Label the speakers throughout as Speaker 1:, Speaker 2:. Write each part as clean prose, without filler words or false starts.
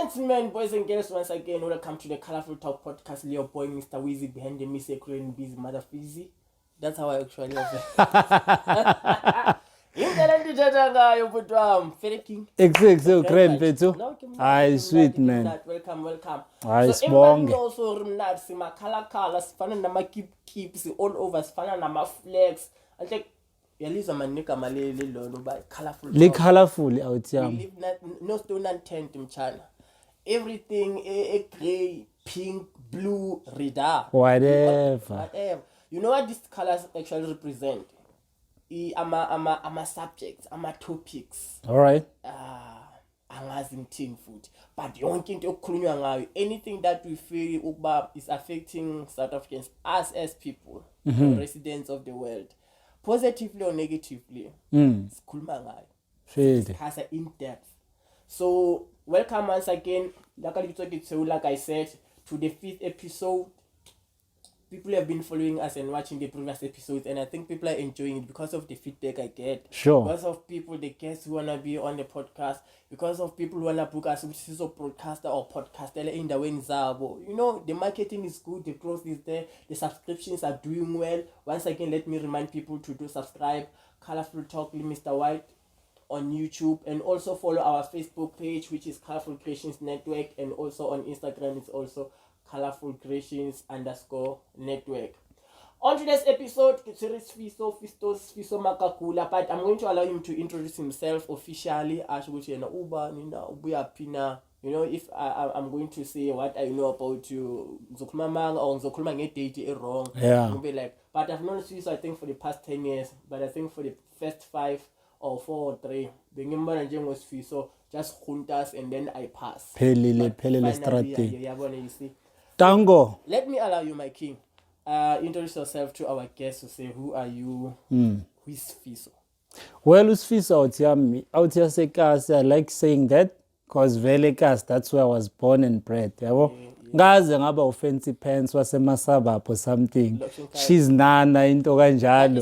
Speaker 1: Gentlemen, boys and girls, once again, welcome to the Colorful Talk podcast. Leo boy, Mr. Weezy, behind the music, and busy mother Fizzy. That's how I actually have it.
Speaker 2: Hi, sweet man.
Speaker 1: Welcome.
Speaker 2: Hi,
Speaker 1: so
Speaker 2: everybody
Speaker 1: also remnant, sima color, spanner nama keeps all over, spanner nama flex. I think yaliza manika malele lono by colorful.
Speaker 2: Colorful out here.
Speaker 1: We live no stone and tent in China. Everything a gray, pink, blue, red,
Speaker 2: whatever.
Speaker 1: You know what these colors actually represent? I'm a subjects, I'm a topics.
Speaker 2: All right.
Speaker 1: Angazing teen food. But anything that we feel is affecting South Africans, us as people, residents of the world, positively or negatively. Discuss in depth. So welcome once again, like I said, to the 5th episode. People have been following us and watching the previous episodes, and I think people are enjoying it because of the feedback I get.
Speaker 2: Sure.
Speaker 1: Because of people, the guests who wanna be on the podcast, because of people who wanna book us, which is a broadcaster or podcaster in the way Zabo. You know, the marketing is good, the growth is there, the subscriptions are doing well. Once again, let me remind people to do subscribe, Colorful Talk with Mr. White on YouTube, and also follow our Facebook page, which is Colorful Creations Network, and also on Instagram, it's also Colorful Creations _network. On today's episode, it's Sfiso Magagula, but I'm going to allow him to introduce himself officially. You know, if I'm going to say what I know about you, wrong.
Speaker 2: Yeah.
Speaker 1: You'll be like, but I've known Sfiso, I think, for the past 10 years, but I think for the first 5 or 4 or 3, the number was Sfiso, just juntas and then I pass.
Speaker 2: Pelele strategy.
Speaker 1: You see.
Speaker 2: Tango.
Speaker 1: Let me allow you, my king. Introduce yourself to our guests to say who are you, who is Sfiso.
Speaker 2: Well, Sfiso out here say cast. I like saying that because Velekas, that's where I was born and bred. Ngaze ngaba offensive pants wasemasaba or something. She's nana into kanjalo.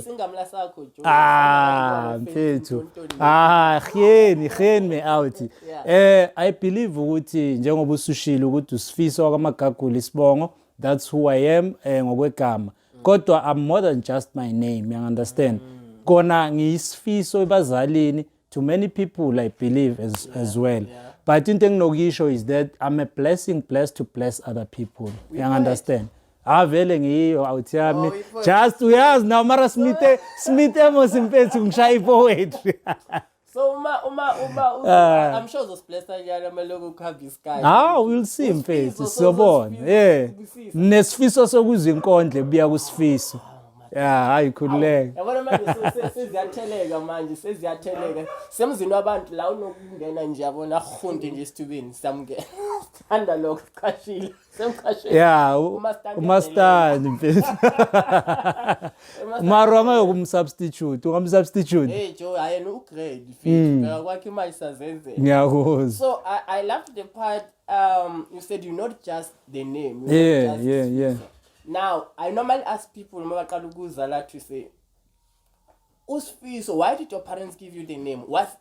Speaker 2: Mfethu. Gen me out. I believe ukuthi njengoba usushilo ukuthi uSfiso kaMagagula isibongo, that's who I am ngokwegama. Kodwa I'm more than just my name, you understand? Kona ngiyisfiso ebazalini to many people I believe as well.
Speaker 1: Yeah.
Speaker 2: But into enginokusho is that I'm a blessed to bless other people. You understand? Vele ngiyo out yami. Just uyazi now mara smite mos impethu ngishaya poetry.
Speaker 1: So I'm sure those blessed logo cover sky.
Speaker 2: We'll see impethu sobona. Yeah. Nesfiso sokuza inkondle buya kuSfiso. Yeah, ayikhululeke.
Speaker 1: Yabona manje seziyatheleka manje seziyatheleka. Semzini wabantu la unokungena nje yabona ahunde nje esithubeni samke. Thanda lokho qashile. Semqashile.
Speaker 2: Yeah, umastand mfethu. Mara ngayokumsubstitute, ungamsubstitute.
Speaker 1: Hey Joe, ayena ugrade mfethu. Phela kwakhe imali sazenzela.
Speaker 2: Ngiyakuzwa.
Speaker 1: So I love the part you said you're not just the name.
Speaker 2: Yeah.
Speaker 1: Now, I normally ask people to say, Sfiso, why did your parents give you the name? What's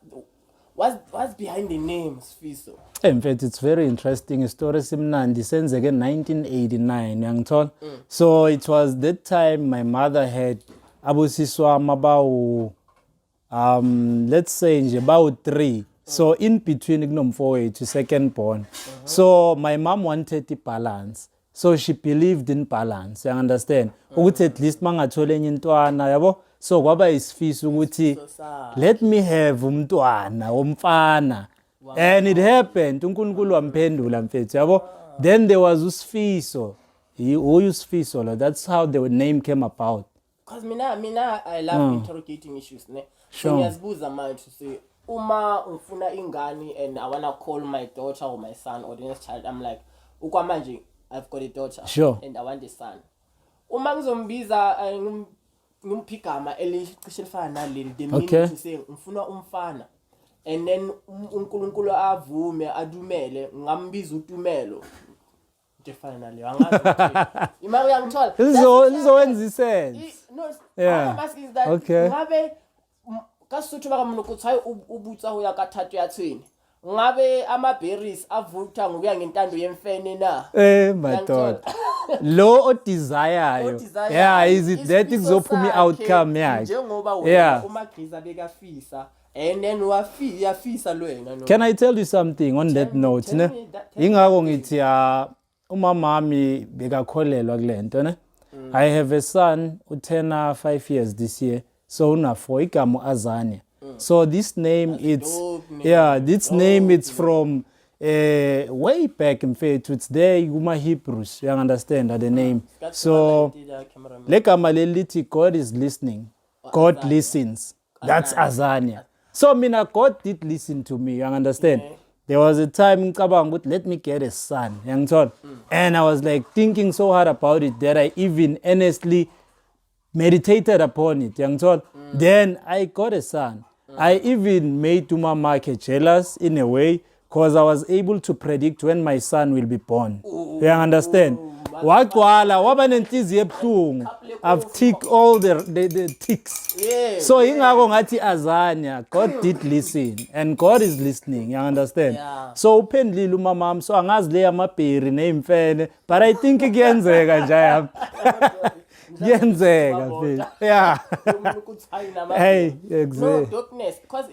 Speaker 1: behind the name Sfiso?
Speaker 2: In fact, it's very interesting. Story simnandi senze again 1989 yangithola. So it was that time my mother had abusiswa about let's say nje about 3. So in between kunomfowethu to second born. So my mom wanted the balance. So she believed in balance, you understand? Ukuthi at least mangathole enye intwana, yabo? So kwaba isfiso ukuthi let me have umntwana omfana. And it happened. uNkulunkulu wamphendula mfethu, yabo? Then there was uSfiso. uSfiso. That's how the name came about.
Speaker 1: Because mina I love interrogating issues, ne? So ngiyazibuza manje to say uma ufuna ingane and I wanna call my daughter or my son or the next child, I'm like ukwamanje I've got a daughter and I want a son. Uma ngizombiza ngimphigama elicishe lifana naleli the meaning to say ngifuna umfana and then uNkulunkulu avume adumele ngambiza uTumelo defana naleyo angazi imali uyangithola
Speaker 2: lizowenza sense.
Speaker 1: No, yeah. Is that ngabe kasuthu baka mno kuthi hayi ubutsa ho ya kathathu yathini ngabe ama-berries avutha ngokuya ngentando yemfene na
Speaker 2: madoda lo desire yeah is it that kuzophuma outcome yakhe
Speaker 1: njengoba wena umagqiza bekafisa and then uyafisa lo yena no.
Speaker 2: Can I tell you something on that note ne ingakho ngithi umama wami bekakholelwa kulento ne I have a son uthena 5 years this year so una 4 igama Azania. So this name this name it's from way back in faith it's there kuma Hebrews you understand the name so legama lelithi God is listening God listens that's Azania so mina God did listen to me you understand there was a time ngicabanga ukuthi let me get a son yangithola and I was like thinking so hard about it that I even honestly meditated upon it yangithola then I got a son I even made Mama jealous in a way because I was able to predict when my son will be born. You understand? Waqwala waba nenhliziyo ebuhlungu. I've ticked all the ticks.
Speaker 1: Yeah,
Speaker 2: so ingakho ngathi Azania God did listen and God is listening. You understand?
Speaker 1: Yeah.
Speaker 2: So uphendlile umama wami so angazi le amabheri nezimfene but I think kuyenzeka nje yami. Yenzeka phela yeah hey exactly
Speaker 1: no darkness because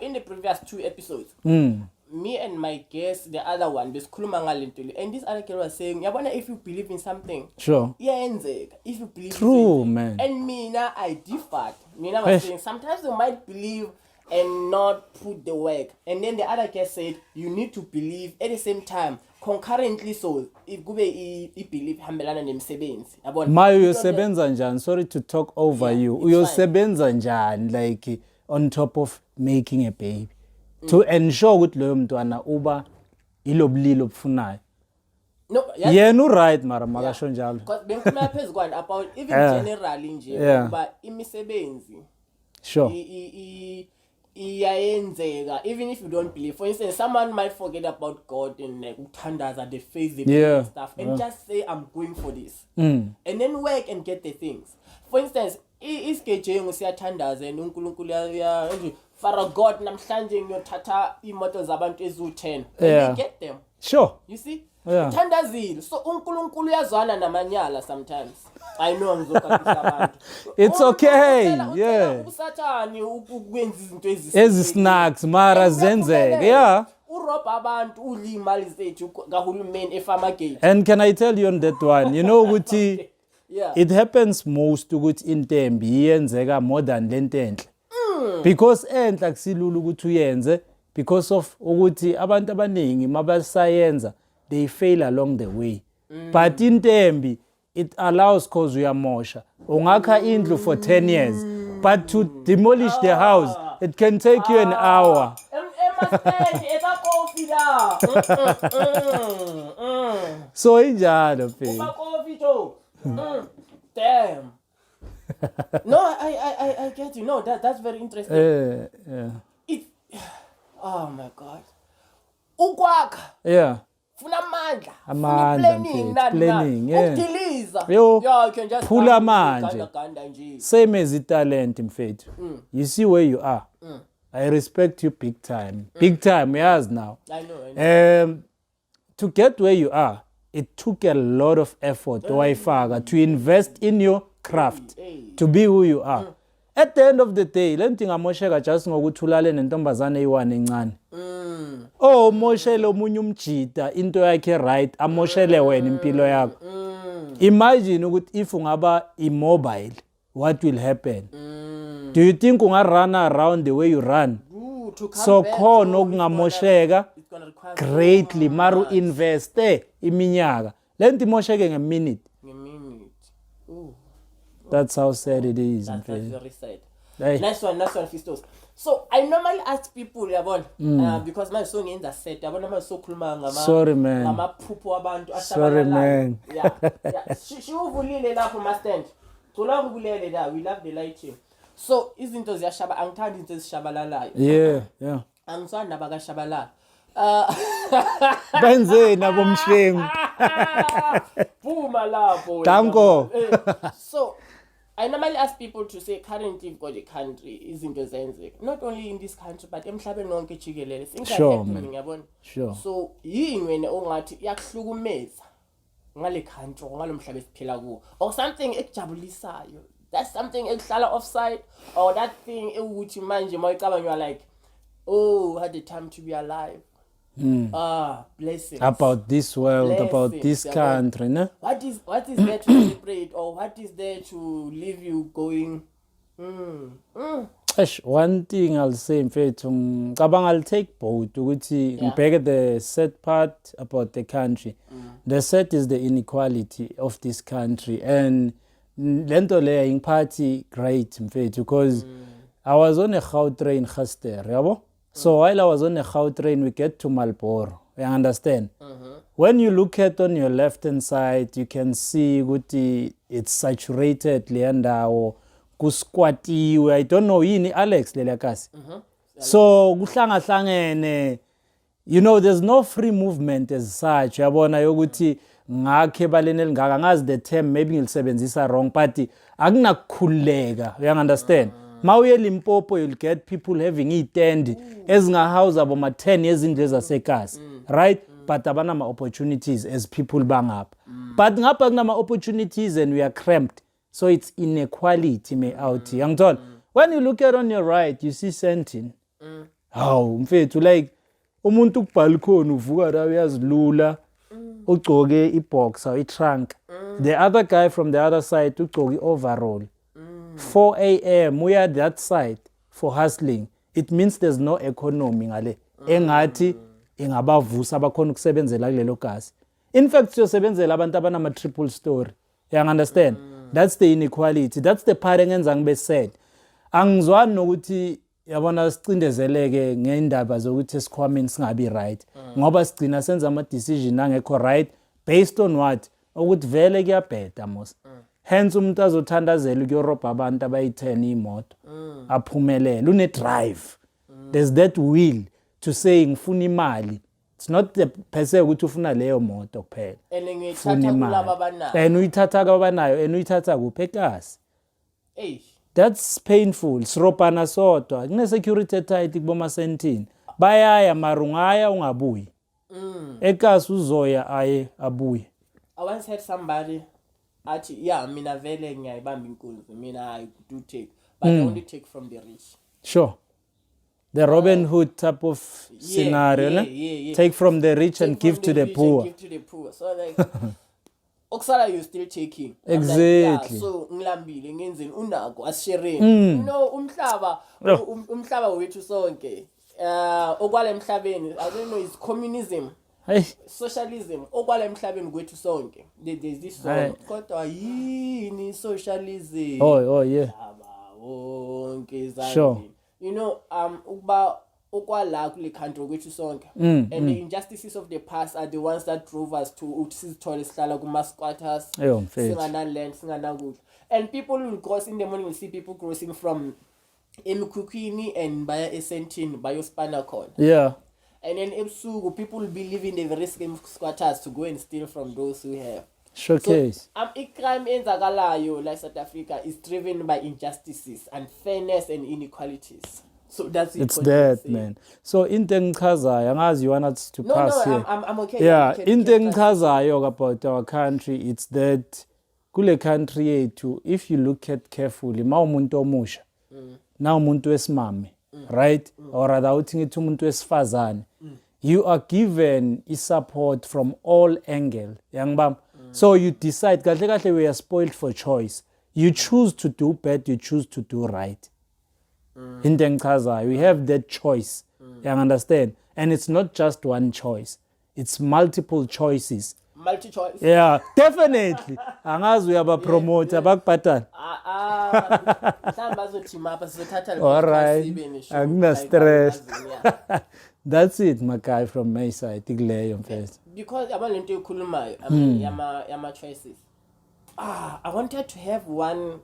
Speaker 1: in the previous 2 episodes me and my guest the other one besikhuluma ngalento le and this other girl was saying yabona if you believe in something
Speaker 2: sure
Speaker 1: yenzeka if you believe
Speaker 2: true
Speaker 1: in
Speaker 2: man
Speaker 1: and mina I differed mina was saying sometimes you might believe and not put the work and then the other guest said you need to believe at the same time concurrently so if kube I-belief hambelana nemsebenzi yabona
Speaker 2: mayo uyosebenza njani sorry to talk over you uyosebenza njani like on top of making a baby to ensure ukuthi loyo mntwana uba ilobulilo obufunayo
Speaker 1: no
Speaker 2: yena right mara makasho njalo
Speaker 1: because bengikhuluma phezukwana about even generally nje ukuba imisebenzi
Speaker 2: sure
Speaker 1: iyayenzeka even if you don't believe for instance someone might forget about God and like uthandaza the face the stuff and just say I'm going for this and then work and get the things for instance iskejengu siyathandaza and uNkulunkulu ya for God namhlanje ngiyothatha imoto zabantu ezu10 and they get them
Speaker 2: sure
Speaker 1: you see uthandazile so uNkulunkulu uyazwana namanyala sometimes I know ngizokapisa abantu
Speaker 2: it's okay yeah
Speaker 1: usathani ukwenza izinto
Speaker 2: snacks mara zenzeke
Speaker 1: urobha abantu ulimali zethu kahulumeni efarmagate
Speaker 2: and can I tell you on that one you know ukuthi it happens most ukuthi intembi iyenzeka more than lentenhle because enhle akusilula ukuthi uyenze because of ukuthi abantu abaningi mabasayenza they fail along the way but intembi it allows cause uyamosha ungakha indlu for 10 years but to demolish the house it can take you an hour so injalo phela
Speaker 1: damn no I get you no that's very interesting it oh my god ukwakha funa amandla
Speaker 2: planning
Speaker 1: ukudiliza
Speaker 2: you
Speaker 1: can just
Speaker 2: phula manje same as talent mfethu you see where you are I respect you big time yes now
Speaker 1: I know
Speaker 2: to get where you are it took a lot of effort wayifaka to invest in your craft to be who you are at the end of the day lento ngamosheka just ngokuthi ulale nentombazane eyiwane encane moshele omunye umjida into yakhe right amoshele wena impilo yakho imagine ukuthi if ungaba immobile what will happen do you think ungarun around the way you run so khona okungamosheka greatly maru investe iminyaka lento imosheke ngeminute that's how sad it is
Speaker 1: that's very sad nice one Fistos. So I normally ask people yabona because my song in the set yabona masokhuluma ngamaphupho abantu
Speaker 2: sorry man
Speaker 1: yeah shivulile lapho mastand thola ukubulele la we love the lighting so izinto ziyashaba angithandi izinto ezishabalalayo
Speaker 2: yeah
Speaker 1: angisanda bakashabalala
Speaker 2: benze nabo mshlengu
Speaker 1: phuma lapho
Speaker 2: danko
Speaker 1: so I normally ask people to say currently you've got a country izinto zenzeka, not only in this country but emhlabeni wonke jikelele things are happening, yabona.
Speaker 2: Sure.
Speaker 1: So yini wena ongathi iyakuhlukumeza ngale country ngalo mhlaba esiphila kuwo, or something ekujabulisayo, that's something ekuhlala offside, or that thing ukuthi manje mawucabanga you are like, oh, I had the time to be alive. Blessings
Speaker 2: about this world, about this country, no?
Speaker 1: What is there to celebrate, or what is there to leave you going?
Speaker 2: One thing I'll say, mfethu, I'll take both. Back at the sad part about the country. The sad is the inequality of this country, and lento le in party great, mfethu, because I was on a Gautrain Gaster, yabo. So while I was on a Gautrain, we get to Marlboro. You understand? When you look at on your left hand side, you can see it's saturated leandao kusquatiwe. I don't know yini Alex lelakasi. So kuhlanga you know, there's no free movement as such. Yabona yokuthi ngakhe baleneli ngaka ngazi the term maybe ngilisebenzisa wrong, but akunakhuleka. You understand? Mawuye Limpopo, you'll get people having itend ezingahouse abo ma 10 ezindlu zasekhasi, right? But abana ma opportunities as people bangapha. But ngapha kunama opportunities and we are cramped. So it's inequality me out. Yangithola. When you look at on your right, you see Sentin. Hawu mfethu, like umuntu kubalcony uvuka la uyazilula ugcoke iboxer, itrunk. The other guy from the other side ugcoke overall. 4 a.m. we are that side for hustling. It means there's no economy ngale. Engathi ingabavusa abakhona ukusebenzela kulelo kasi. In fact, siyosebenzela abantu abanama triple story. You understand? That's the inequality. That's the part engenza ngibe sad. Angizwani nokuthi yabona sicindezeleke ngeindaba zokuthi esikhwameni singabi right. Ngoba sigcina senza ama decision angekho right based on what? Ukuthi vele kuyabheda mos. Hence umuntu azothandazela ukuyoroba abantu abayi10 imoto aphumelele une drive. There's that will to say ngifuna imali. It's not the pese ukuthi ufuna leyo moto kuphela.
Speaker 1: Ngiyithatha kulabo abanayo.
Speaker 2: And uyithatha kabanayo and uyithatha kuphi ekasi. That's painful. Siropana sodwa. Kune security tight kuboma sentini. Bayaya marungaya ungabuyi. Ekasi uzoya aye abuye.
Speaker 1: I once had somebody yeah, mina vele ngiyayibamba inkunzi, mina I do take, but I only take from the rich.
Speaker 2: Sure. The Robin Hood type of scenario,
Speaker 1: yeah.
Speaker 2: Take from the rich and give to the poor.
Speaker 1: Give to the poor. So like, Oksala, you're still taking.
Speaker 2: Exactly.
Speaker 1: Like, yeah, so ngilambile ngenzeni unako asharing. You know, umhlaba wethu sonke. Okwala emhlabeni, I don't know, it's communism.
Speaker 2: Hey.
Speaker 1: Socialism okwala emhlabeni kwethu sonke. There's this song kodwa yini socialism.
Speaker 2: Oh yeah. Sure.
Speaker 1: You know, ukuba okwala kule country kwethu sonke, and the injustices of the past are the ones that drove us to usizithole sihlala kuma squatters, singana land, singana kudla. And people will cross in the morning, we see people crossing from Emkhukhwini and baya Esentini bayo spana khona.
Speaker 2: Yeah.
Speaker 1: And then ebusuku people will be leaving the very same squatters to go and steal from those who have.
Speaker 2: Showcase.
Speaker 1: So, crime enzakalayo like South Africa is driven by injustices, unfairness and inequalities. So that's it.
Speaker 2: It's that, man. So into ngichazayo angazi you want to pass here.
Speaker 1: I'm okay.
Speaker 2: Yeah, into ngichazayo about our country, it's that kule country yethu, if you look at carefully, mawumuntu omusha. Now umuntu wesimame. Right? Or rather, umuntu wesifazane. You are given support from all angles. Young bam. So you decide, kahle we are spoiled for choice. You choose to do bad, you choose to do right. In Tengkaza, we have that choice. You understand? And it's not just one choice. It's multiple choices.
Speaker 1: Multi-choice?
Speaker 2: Yeah, definitely. Angazi we have a promoter, bakuphatana. All right. Angina stress. That's it, my guy from my side.
Speaker 1: Because abantu yokhulumayo yama choices. I wanted to have one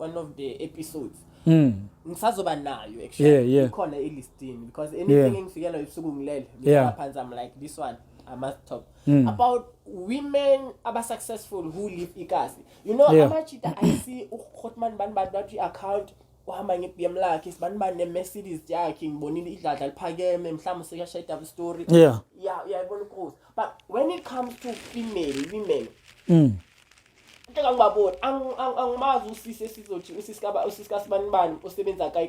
Speaker 1: of the episodes. Ngisazoba nayo actually.
Speaker 2: Yeah.
Speaker 1: Ikhona elistini because anything engifikela ebusuku ngilele ngiyaphanza I'm like this one. I must talk about women successful who live ikasi. You know, amachita I see ukhotman bantu account uhamba ngebm lakhe sibanibani ne-Mercedes yakhe ngibonile idladla liphakeme mhlawumbe sekashayida story yayibona ukhosi. But when it comes to female women ngiyabona angimazi usise sizothi usisika sibanibani osebenza kai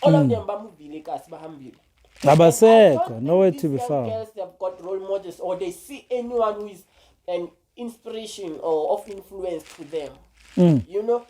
Speaker 1: all of them bamuvile kasi bahambile
Speaker 2: abasekho nowhere to be found.
Speaker 1: Girls, they've got role models or they see anyone who is an inspiration or of influence to them. You know,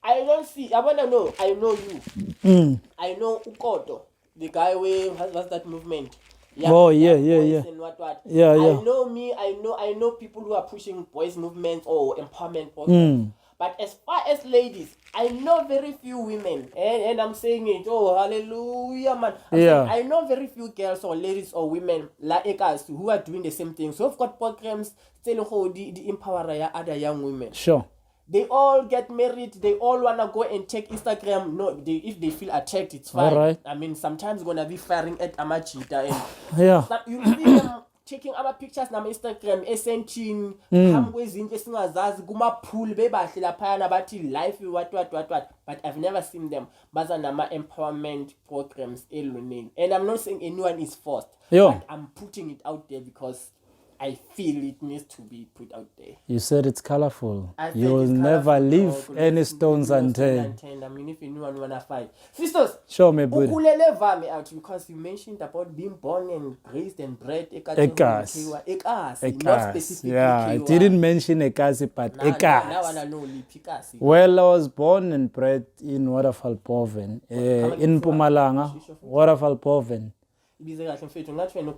Speaker 1: I don't see. I wanna know. I know you. I know Ukoto, the guy who has that movement.
Speaker 2: Yeah,
Speaker 1: And what.
Speaker 2: Yeah.
Speaker 1: I know me. I know people who are pushing boys movements or empowerment programs. But as far as ladies, I know very few women, and I'm saying it. Oh, hallelujah, man! I know very few girls or ladies or women like us who are doing the same thing. So we've got programs still hold the empower other young women.
Speaker 2: Sure.
Speaker 1: They all get married. They all wanna go and check Instagram. No, if they feel attacked, it's fine.
Speaker 2: All right.
Speaker 1: I mean, sometimes gonna be firing at Amachita and you see them taking other pictures on Instagram, essentially, pool, life, what. But I've never seen them. But empowerment programs, and I'm not saying anyone is forced. But I'm putting it out there because I feel it needs to be put out there.
Speaker 2: You said it's colorful. You will never leave any stones unturned.
Speaker 1: I mean, if anyone wanna fight, sisters,
Speaker 2: show me, buddy.
Speaker 1: Out because you mentioned about being born and raised and bred.
Speaker 2: Ekas.
Speaker 1: Not specifically.
Speaker 2: Yeah, I didn't mention Ekasi, but Ekas.
Speaker 1: Now I know Lipikasi.
Speaker 2: Well, I was born and bred in Waterfall Proven, in Mpumalanga, Waterfall Proven.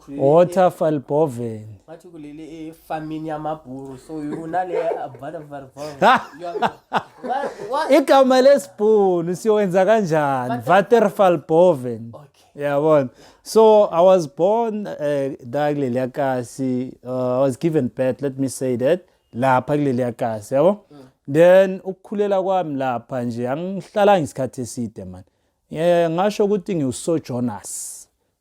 Speaker 2: Waterfall Proven.
Speaker 1: So you
Speaker 2: igama lesibhunu siyowenza kanjani Waterfall Proven. Yabona. So I was born dakuleli yakasi. I was given birth, let me say that, lapha kuleli yakasi, yabo. Then ukukhulela kwami lapha nje angihlala ngisikhathi eside man. Ngasho ukuthi ngiusojourners.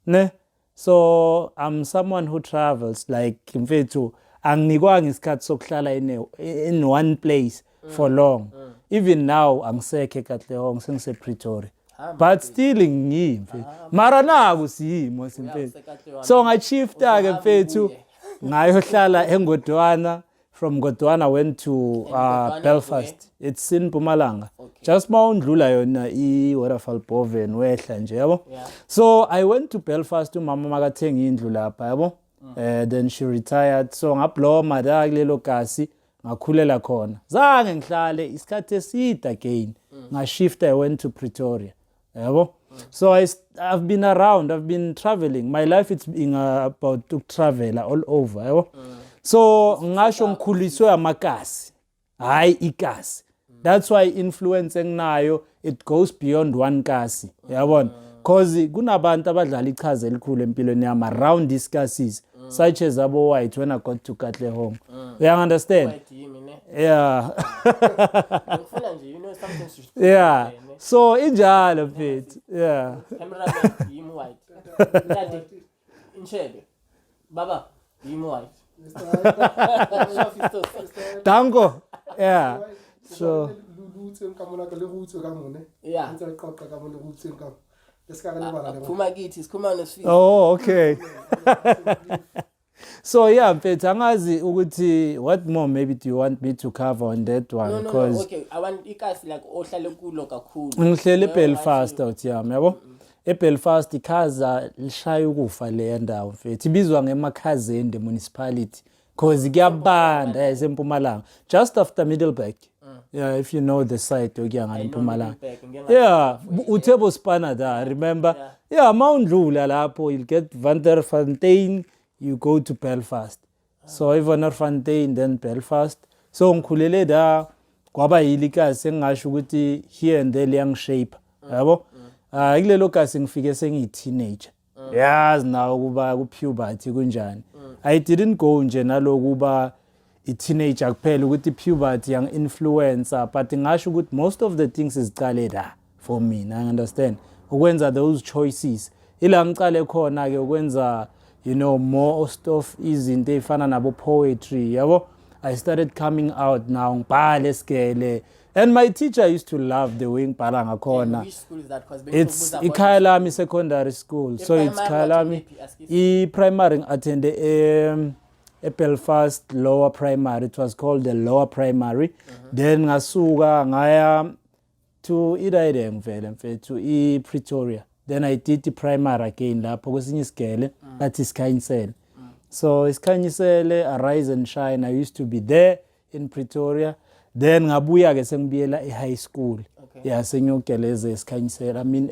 Speaker 2: Ne? So I'm someone who travels like mfethu anginikwanga isikhathi sokuhlala in one place for long. Even now angisekho eKatlehong sengise Pretoria. But still ngiyimfethu. Mara naku siyimo simfethu. So ngachifta ke mfethu ngayohlala eNgodwana. From Godwana I went to Belfast. It's in Mpumalanga. Just maundlula yona Waterfall Proven wehla nje yabo. So I went to Belfast to mama makathenga indlu lapha yabo. Then she retired. So ngabloma da kulelo kasi ngakhulela khona. Zange ngihlale isikhathi eside again. Ngashifta I went to Pretoria. Yabo. So I've been around, I've been traveling. My life it's been about to travel all over yabo. So ngasho ngikhuliswe amakasi hayi ikasi. That's why influence enginayo it goes beyond one kasi yabona because kunabantu abadlala ichaza elikhulu empilweni yami around these cases such as abo white when I got to Katlehong. You understand? Yeah. Yeah. So injalo mfethu. Yeah.
Speaker 1: Baba, white.
Speaker 2: Danko. Yeah. So oh, okay. So yeah, mfethu angazi ukuthi what more maybe do you want me to cover on that one?
Speaker 1: No, okay. I want ikasi like ohlale kulo kakhulu.
Speaker 2: Ngihlele eBelfast out yami yabo. eBelfast ikhaza lishaya ukufa le ndawo mfethu ibizwa ngemakhazende municipality because kuyabanda esempumalanga just after Middleburg. Yeah, if you know the site okuya eMpumalanga. Yeah, uThebo Spana da remember? Yeah, mawundlula lapho you'll get Vanderfontein, you go to Belfast. So Vanderfontein then Belfast. So ngikhulele da kwaba yilikazi sengasho ukuthi here and there young shape. Yabo? Kulelo kasi ngifike sengiyi-teenager. Yazi nawo kuba ku-puberty kunjani. I didn't go nje nalokuba i-teenager kuphela ukuthi i-puberty yang-influencer but ngasho ukuthi most of the things izicale da for me, I understand. Ukwenza those choices. Ila ngicale khona-ke ukwenza you know, most of izinto ey'fana nabo poetry, yabo. I started coming out now, ngibhale skele. And my teacher used to love the way ngibhala ngakhona.
Speaker 1: Which school is that?
Speaker 2: It's Ikhailami Secondary School. So it's Ikhailami. Primary attended Belfast Lower Primary. It was called the Lower Primary. Then ngasuka ngaya to to Pretoria. Then I did the primary again lapho kwesinye isigele that is Khanyisele. So it's Khanyisele, Arise and Shine. I used to be there in Pretoria. Then ngabuya ke sengibuyela high school. Yeah, sengiyogeleza eSkhanyisela. I mean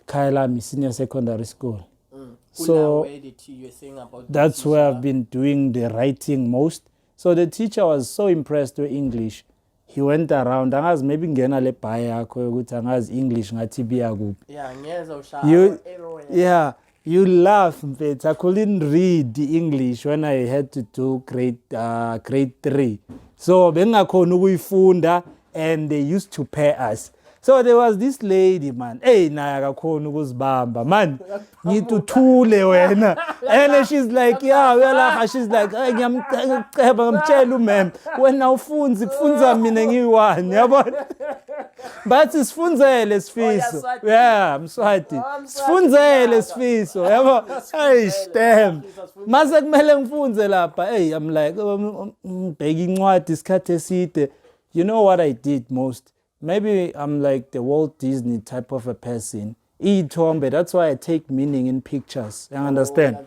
Speaker 2: Khailami Senior Secondary School. So that's where I've been doing the writing most. So the teacher was so impressed with English. He went around, angazi maybe ngena le bhaya yakho ukuthi angazi English ngathi biya kuphi.
Speaker 1: Yeah, ngiyeza ushaya.
Speaker 2: Yeah, you laugh mfethu. I couldn't read the English when I had to do grade 3. So bengakhona ukuyifunda and they used to pay us. So there was this lady, man. Hey, naye akakhona ukuzibamba, man. Ngithi uthule wena. And she's like, yeah, uyalaha. She's like, ngiyamceba ngamtshela umem. Wena ufunzi kufunza mina ngiyi-1, yabona? But sifunzele Sfiso. Yeah, Mswati. Sifunzele Sfiso, yabo? Hey, damn. Mase kumele ngifunze lapha. Hey, I'm like, ngibheka incwadi isikhathi eside. You know what I did most? Maybe I'm like the Walt Disney type of a person. Ithombe, that's why I take meaning in pictures. You understand?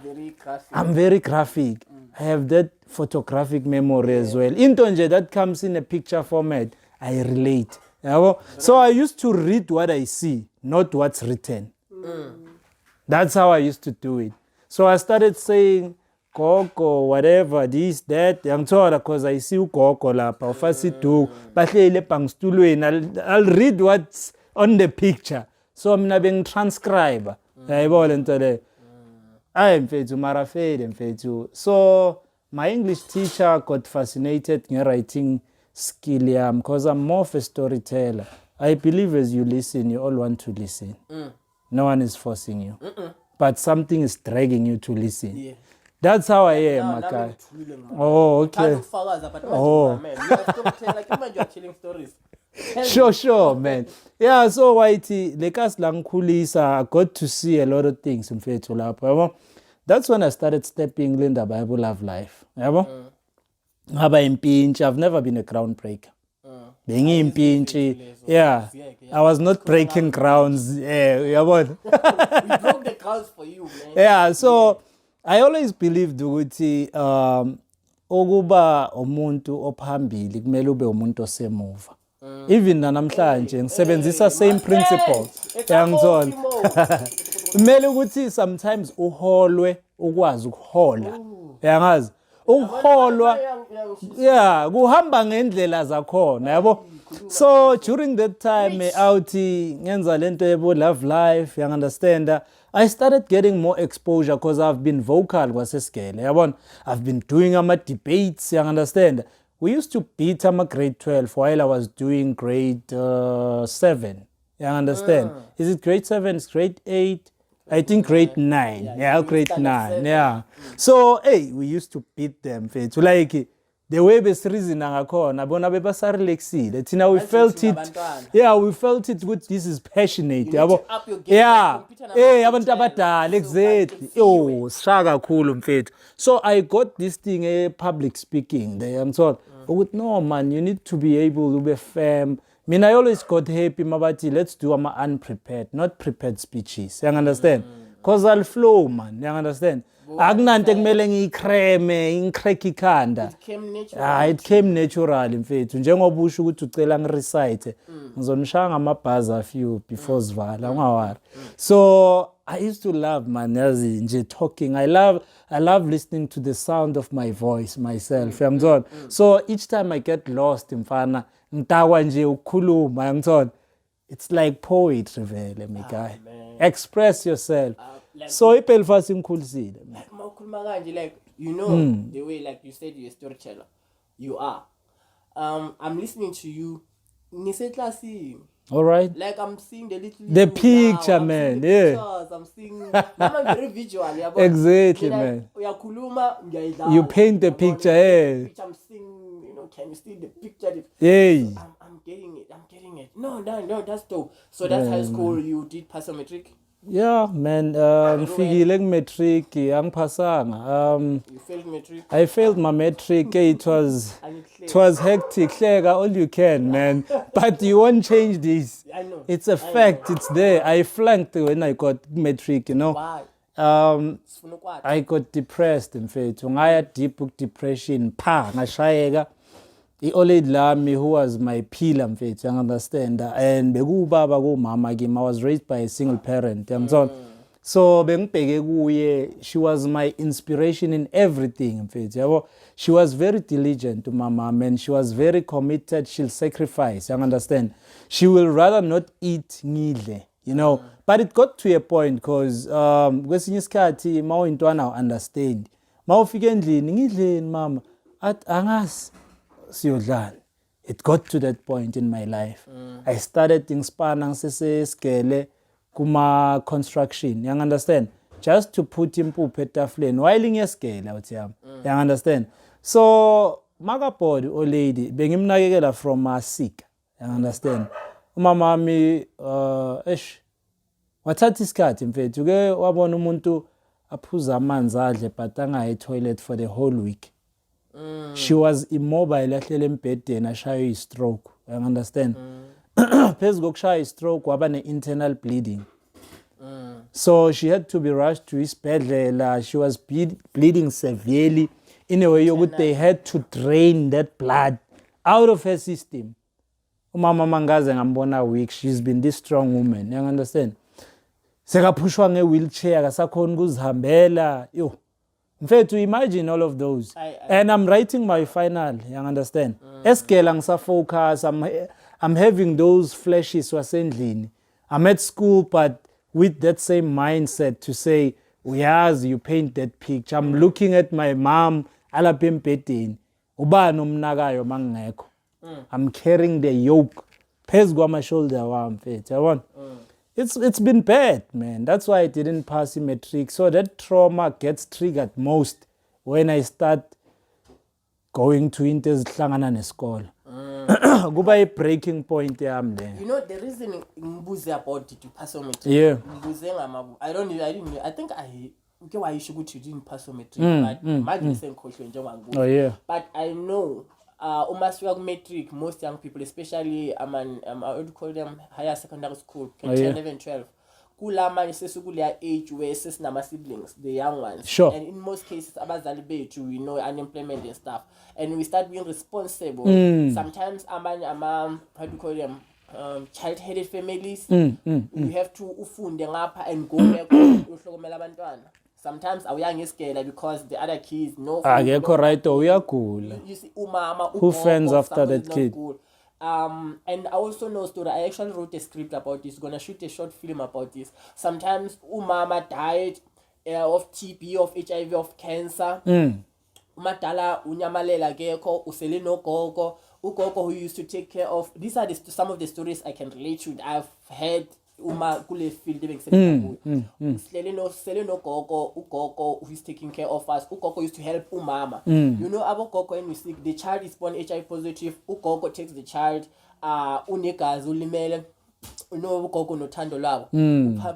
Speaker 2: I'm very graphic. I have that photographic memory as well. Into nje that comes in a picture format, I relate. So I used to read what I see, not what's written. That's how I used to do it. So I started saying, Gogo, whatever, this, that, because I see Gogo lapha, ufasidu, bahleli ebhangistulweni, I'll read what's on the picture. So mina bengitranscribe. Yayibona into le. Hayi mfethu marafeli mfethu. So my English teacher got fascinated nge-writing skill yami because I'm more of a storyteller. I believe as you listen, you all want to listen. No one is forcing you. But something is dragging you to listen. Yeah. That's how I am, my guy. Oh, okay. Oh. Sure, man. Yeah, so Whitey, lekas langkulisa, I got to see a lot of things in mfethu lapho. That's when I started stepping in the Bible of life. Yabo? Ngaba impintshi. I've never been a groundbreaker. Being impintshi. Yeah. I was not breaking grounds. Yeah, yabo.
Speaker 1: We broke the grounds for you, man.
Speaker 2: Yeah, so I always believed ukuthi ukuba umuntu ophambili kumele ube umuntu osemuva. Even namhlanje ngisebenzisa same principle. Yangithola. Kumele ukuthi sometimes uholwe ukwazi ukuhola. Yangazi. Ukuholwa yeah, kuhamba ngendlela zakhona, yabo. So during that time out ngenza lento yebo love life, you understand? I started getting more exposure because I've been vocal kwaseskele. Yabona, I've been doing debates, you understand? We used to beat grade 12 while I was doing grade 7. You understand? Is it grade 7? It's grade 8? I think grade 9. Yeah, grade 9. Yeah. So, hey, we used to beat them. Like, the way besrizina ngakhona bona bebasarelexile thina we felt it. Yeah, we felt it with this is passionate yabo. Yeah, abantu abadala exactly. Oh, shaka kakhulu mfethu. So I got this thing public speaking there. I'm told no man, you need to be able to be firm. I mean, I always got happy mabati, let's do unprepared, not prepared speeches. You understand? Cause I'll flow, man. You understand? Akunanto kumele ngicreme ngicrack ikhanda. It came natural mfethu njengoba usho ukuthi ucela ngirecite ngizonishaya ngamabhazi a few before sivala ungawari. So I used to love man yazi nje talking. I love listening to the sound of my voice myself. Yangizona. So each time I get lost mfana ngitakwa nje ukukhuluma yangizona. It's like poetry vele my guy. Express yourself. Like, so Belfast inkhulisile.
Speaker 1: Like you know the way like you said you're a storyteller. You are. I'm listening to you. Nise classy
Speaker 2: All right.
Speaker 1: Like I'm seeing the little
Speaker 2: The
Speaker 1: you
Speaker 2: picture,
Speaker 1: now. I'm
Speaker 2: man,
Speaker 1: seeing the
Speaker 2: yeah.
Speaker 1: pictures. I'm seeing Mama very visual, yabo.
Speaker 2: Exactly,
Speaker 1: Mina,
Speaker 2: man.
Speaker 1: uyakhuluma, ngiyayidlala,
Speaker 2: You paint the
Speaker 1: yabona,
Speaker 2: picture,
Speaker 1: the
Speaker 2: yeah.
Speaker 1: picture I'm seeing, can you see the picture?
Speaker 2: Yay.
Speaker 1: So I'm getting it. I'm getting it. No, that's dope. So that's
Speaker 2: Yeah,
Speaker 1: high school. You did pass your matric.
Speaker 2: Yeah, man. Ngifikile ku-matric, angiphasanga.
Speaker 1: You failed matric.
Speaker 2: I failed my matric. It was hectic. Hleka all you can, man. But you won't change this.
Speaker 1: I know.
Speaker 2: It's a fact. It's there. I flunked when I got matric,
Speaker 1: Why?
Speaker 2: I got depressed, in fact. Ngaya deep depression. Ngashayeka. I-old lami, who was my pillar, mfethu, you understand, and bekubaba kumama kimi. I was raised by a single parent, so bengibheke kuye. She was my inspiration in everything, mfethu, yabo. She was very diligent to my mom, and she was very committed. She'll sacrifice, you understand. She will rather not eat ngidle, but it got to a point because kwesinye isikhathi mawuyintwana understand mawufika endlini ngidleni mama athi angazi siyodlala. It got to that point in my life. I started ngispana ngisesesigele kuma construction, you understand, just to put impuphu etafuleni while ngiyesigele uthi yami, you understand. So makabhodi o lady bengimnakekela from masika, you understand. Umama wami wathatha isikhathi mfethu ke wabona umuntu aphuza amanzi adle but angayi toilet for the whole week. She was immobile, yahlele embhedeni ashaywe yi-stroke, you understand. Phezu kokushaya i-stroke waba ne-internal bleeding. So she had to be rushed to isibhedlela. She was bleeding severely in a way yokuthi they had to drain that blood out of her system. Umama mangaze ngambona weak. She's been this strong woman, you understand. Sekaphushwa nge-wheelchair, akasakhona ukuzihambela. Yo. Mfethu, imagine all of those. And I'm writing my final, you understand. Esigela ngisafocus, I'm having those flashes wasendlini. I'm at school, but with that same mindset to say, yes, you paint that picture. I'm looking at my mom, alapha embhedeni. Ubani omnakayo mangekho. I'm carrying the yoke phezu kwama shoulder wami mfethu, yabona. It's been bad, man. That's why I didn't pass in matric. So that trauma gets triggered most when I start going to into ezihlangana nesikole. Kuba a breaking point yami le.
Speaker 1: The reason ngibuze about did you pass your matric?
Speaker 2: Yeah.
Speaker 1: I think why you should you didn't pass your matric, but imagine saying question njengoba.
Speaker 2: Oh yeah.
Speaker 1: But I know umasiwa matric, most young people, especially I would call them higher secondary school, 11, 12. Kula manje sesukule age where sesinama siblings, the young ones.
Speaker 2: Sure.
Speaker 1: And in most cases abazali bethu, unemployment and stuff. And we start being responsible. Sometimes how do you call them? Child-headed families. We have to ufunde ngapha and go back uhlokomela abantwana. Sometimes awuyange isigela because the other kids know.
Speaker 2: Akekho right uyagula.
Speaker 1: You see umama
Speaker 2: who fends after that kid.
Speaker 1: Good. And I also know story. I actually wrote a script about this. Gonna shoot a short film about this. Sometimes umama died of TB, of HIV, of cancer. Umadala unyamalela kekho usele no gogo. Ugogo who used to take care of. These are some of the stories I can relate to. I've heard uma kule field sele no gogo, ugogo who is taking care of us. Ugogo used to help umama. Abo gogo when we sick, the child is born HIV positive. Ugogo takes the child. Unegazi ulimele. Ugogo nothando labo.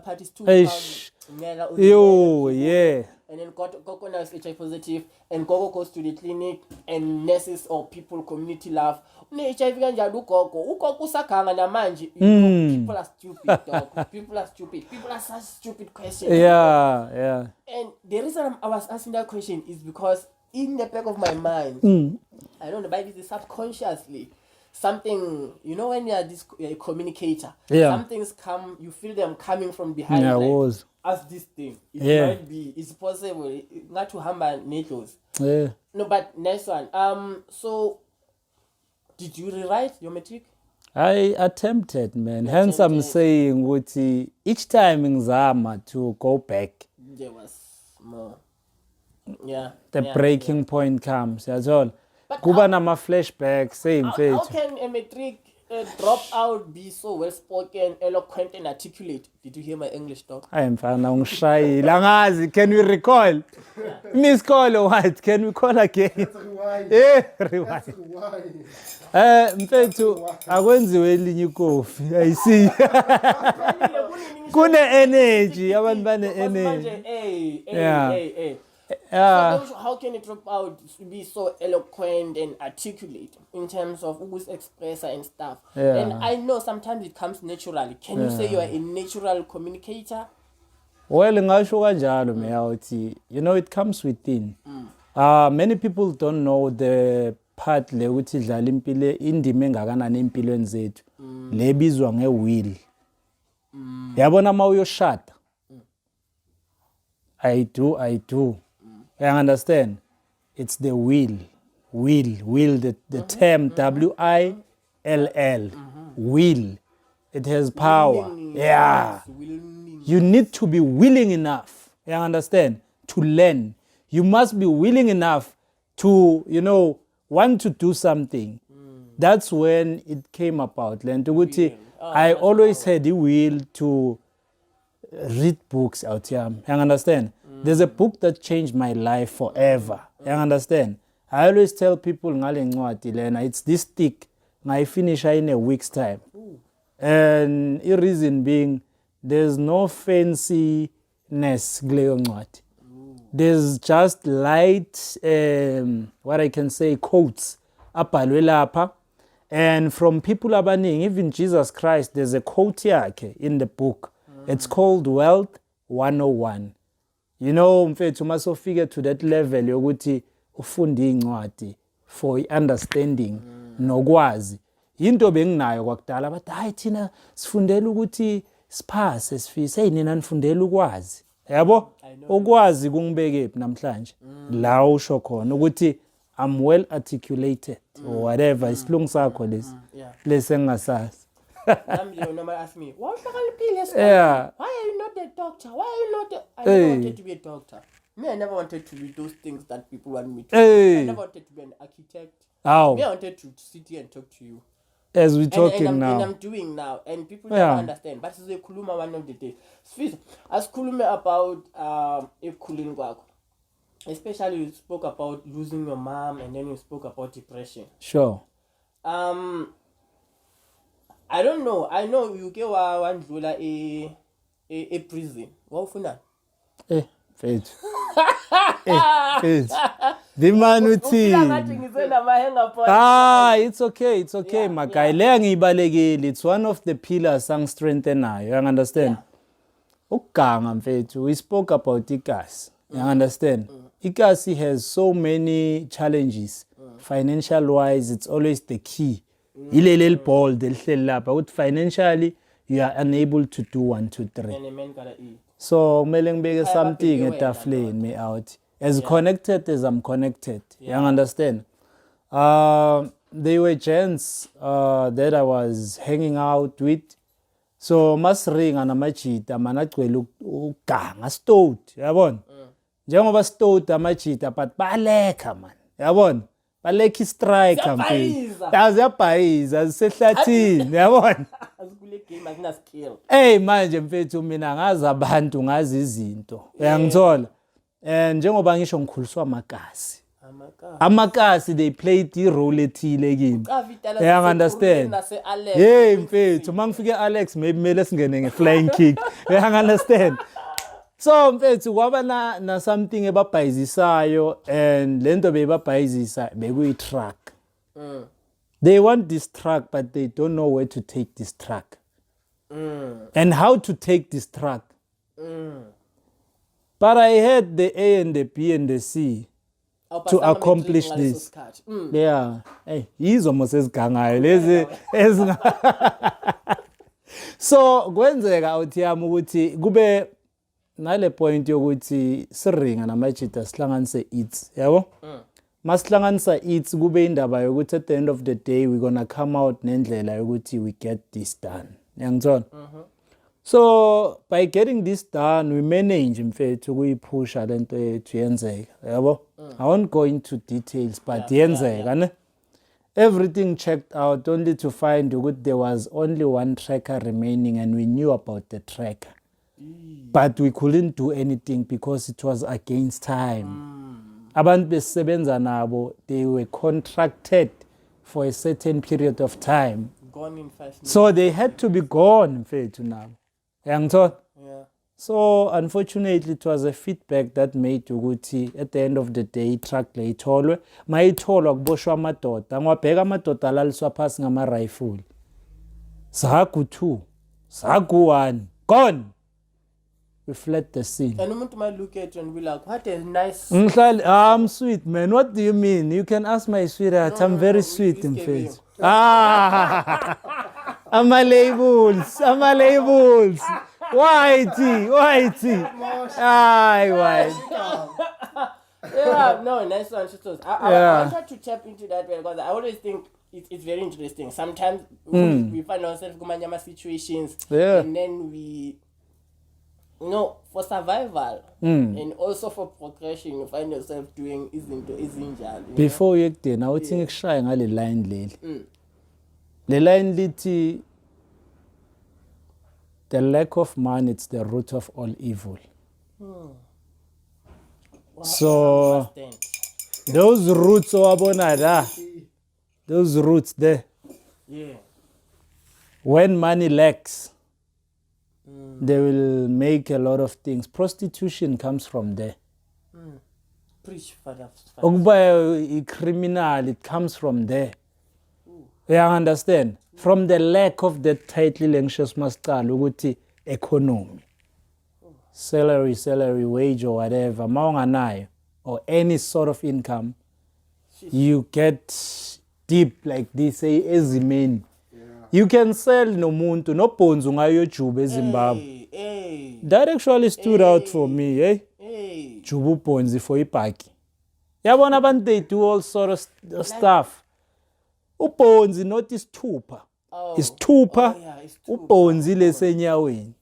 Speaker 1: Part is 2 pounds.
Speaker 2: Yo, yeah.
Speaker 1: And then Gogo now is HIV positive, and Gogo goes to the clinic, and nurses or people, community laugh. HIV kanjani ugogo usaganga namanje. People are stupid, dog. People are stupid. People are such stupid questions.
Speaker 2: Yeah.
Speaker 1: And the reason I was asking that question is because in the back of my mind, I don't know, maybe it's subconsciously. Something, when you are a communicator, some things come, you feel them coming from behind.
Speaker 2: Yeah,
Speaker 1: as this thing. It might be, it's possible. Not to hammer needles.
Speaker 2: Yeah.
Speaker 1: No, but next one. So, did you rewrite your matric?
Speaker 2: I attempted, man. Hence, I'm saying, each time ngizama to go back,
Speaker 1: there was more. Yeah.
Speaker 2: The breaking point comes. That's all. Kuba nama flashback, same thing.
Speaker 1: How can a matric drop out, be so well spoken, eloquent, and articulate. Did you hear my English, dog?
Speaker 2: I am fine. Langazi, can we recall? Miss call or what? Can we call again? Yeah, rewind. Mfethu akwenziwe elinye ikofi. I see. Kune energy, abantu bane energy.
Speaker 1: Hey. So how can you drop out to be so eloquent and articulate in terms of who's expressor and stuff?
Speaker 2: Yeah.
Speaker 1: And I know sometimes it comes naturally. Can you say you are a natural communicator?
Speaker 2: Well, ngasho kanjalo meyawuthi, you know, it comes within. Many people don't know the part le ukuthi idlala impilo indima engakanani empilweni zethu. Lebizwa ngewill. Yabona mawuyoshada. I do. I understand. It's the will, the term W-I-L-L, will. It has power. Yeah. You need to be willing enough, you understand, to learn. You must be willing enough to, you know, want to do something. That's when it came about. I always had the will to read books out here. You understand? There's a book that changed my life forever. You understand? I always tell people, it's this thick. I finish in a week's time. And the reason being, there's no fanciness. There's just light, what I can say, quotes. And from people abaning, even Jesus Christ, there's a quote here in the book. It's called Wealth 101. You know, mfethu masofika to that level yokuthi ufunde incwadi for understanding nokwazi. Into benginayo kwakudala bathi hayi thina sifundela ukuthi siphase Sfiso. Hey nina nifundela ukwazi. Yabo? Ukwazi kungibekephi namhlanje. La usho khona ukuthi I'm well articulated or whatever isilungu sakho lesi. Lesi engasazi.
Speaker 1: Nobody ask me, why are you not a doctor? Why are you not I never wanted to be a doctor. I never wanted to be those things that people want me to be. I never wanted to be an architect. I wanted to sit here and talk to you.
Speaker 2: As we're talking now.
Speaker 1: And I'm doing now. And people don't understand. But it's a kuluma one of the days. Sfiso, as kuluma about ekhulini kwakho. Especially you spoke about losing your mom and then you spoke about depression.
Speaker 2: Sure.
Speaker 1: I don't know. I know you get one dlula a prison. What for that?
Speaker 2: Fethu. The man with it's okay, my guy. It's one of the pillars sang strengthen now. You understand? We spoke about Ikas. You understand? Ikas has so many challenges. Financial wise, it's always the key. But financially, you are unable to do 1, 2, 3.
Speaker 1: And the man gotta eat.
Speaker 2: So, something at the flame me out. As connected as I'm connected. You understand? There were gents that I was hanging out with. So, mas ring and amachita, managwelu gang, stout. Yabon? Jangoba stout amachita, but baleka man. Yabon? Baleki strike campaign. Aziyaphayiza zisehlathini yabona.
Speaker 1: Azikule game azina skill.
Speaker 2: Hey manje mfethu mina ngazi abantu ngazi izinto. Uyangithola. And njengoba ngisho ngikhuliswa amakasi. Amakasi they played the role ethile kimi. You understand? Hey mfethu mangifike Alex maybe mele singene nge-flying kick. You understand? So mfethu kwaba na something ebabhayizisayo and lento bebabhayizisa bekuyi-truck. They want this truck but they don't know where to take this truck. And how to take this truck. But I had the A and the B and the C to accomplish this. Yeah. Hey, yizo mosesigangayo lezi So kwenzeka uthiyami ukuthi kube nale point yokuthi siringa namajita sihlanganise its yabo masihlanganisa its kube indaba yokuthi at the end of the day we're going to come out nendlela yokuthi we get this done yangizona so by getting this done we manage mfethu kuyiphusha lento yethu yenzeka yabo I won't go into details but yenzeka ne everything checked out only to find that there was only one tracker remaining and we knew about the tracker. But we couldn't do anything because it was against time. Abantu besebenza nabo, they were contracted for a certain period of time.
Speaker 1: Gone in 5 minutes.
Speaker 2: So they had to be gone mfethu nabo. Uyangithola?
Speaker 1: Yeah.
Speaker 2: So unfortunately it was a feedback that made ukuthi at the end of the day truck le itholwe mayitholwa kuboshwa amadoda ngwabheka amadoda alaliswa phasi ngama rifle Zagu 2 Zagu 1 gone. We fled the scene.
Speaker 1: And umuntu might look at you and be like, what a nice...
Speaker 2: I'm sweet, man. What do you mean? You can ask my sweetheart. I'm very sweet in face. I'm a labels. Whitey. Aye, white.
Speaker 1: Yeah, no, nice one. I wanted to tap into that because I always think it's very interesting. Sometimes we find ourselves in situations and then we... for survival and also for progression, you find yourself doing izinjalo.
Speaker 2: Before you get there, now I think shy ngale line leli. The line lithi, the lack of money is the root of all evil.
Speaker 1: Wow,
Speaker 2: So those roots those roots there.
Speaker 1: Yeah.
Speaker 2: When money lacks, they will make a lot of things. Prostitution comes from there.
Speaker 1: Preach, Father.
Speaker 2: Ukuba criminal, it comes from there. You understand? From the lack of the tightly anxious mastal, ukuthi economy. Salary, wage or whatever, maunganayo, or any sort of income, you get deep like this, ezimeni. You can sell nomuntu, no ponzu ngayo jube eZimbabwe. That actually stood out for me, eh? Jubu ponzi for ipaki. Yabona abantu they do all sort of stuff. Uponzi not isithupha. Isithupha uponzi lesenyaweni.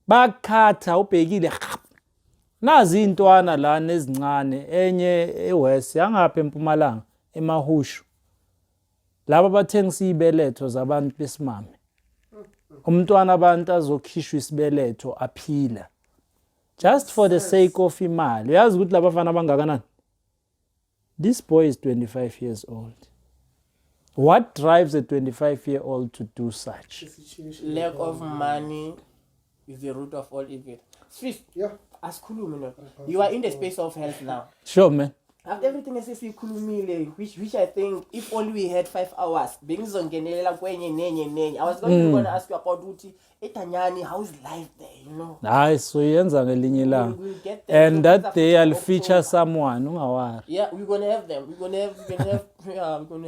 Speaker 2: Bakhatha ubhekile. Nazi intwana lana ezincane enye eWest yangapha eMpumalanga eMahushu. Laba bathengisa izibeletho zabantu besimame. Umntwana abantu azokhishwa isibeletho aphila. Just for the sake of imali. Uyazi ukuthi laba bafana abangakanani? This boy is 25 years old. What drives a 25-year-old to do such?
Speaker 1: Lack of money is the root of all evil. Swiss,
Speaker 3: Yeah.
Speaker 1: you are in the space of health now.
Speaker 2: Sure, man.
Speaker 1: After everything I say, which I think if only we had 5 hours, I was going to ask you about Uti, Etanyani, how's life there, you know?
Speaker 2: Nice, so yenza ngelinye ilanga.
Speaker 1: We'll get there.
Speaker 2: And that day I'll feature someone, ungawari.
Speaker 1: Yeah, we're gonna have them. We're gonna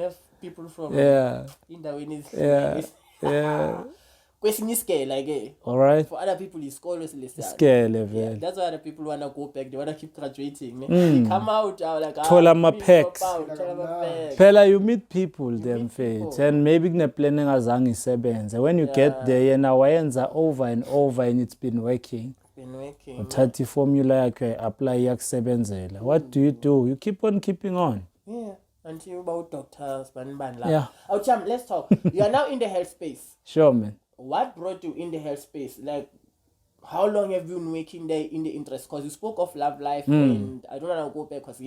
Speaker 1: have people from in the winners.
Speaker 2: Yeah.
Speaker 1: Kwesinye scale, like
Speaker 2: All right.
Speaker 1: for other people, it's always listen.
Speaker 2: Scale
Speaker 1: Yeah,
Speaker 2: level.
Speaker 1: that's why other people wanna go back. They wanna keep graduating. They come out like
Speaker 2: Thola ama-packs.
Speaker 1: Packs.
Speaker 2: Phela you meet people them
Speaker 1: people.
Speaker 2: faith and maybe kune-planning azange isebenze. When you get there yena wayenza over and over and it's been working.
Speaker 1: Been working.
Speaker 2: Uthatha formula yakhe apply yakusebenzela. What do? You keep on keeping on.
Speaker 1: Yeah. Until about doctors,
Speaker 2: Yeah.
Speaker 1: Oh, Cham, let's talk. You are now in the health space.
Speaker 2: Sure, man.
Speaker 1: What brought you in the health space? Like, how long have you been working there in the interest? Because you spoke of love life, and I don't want to go back because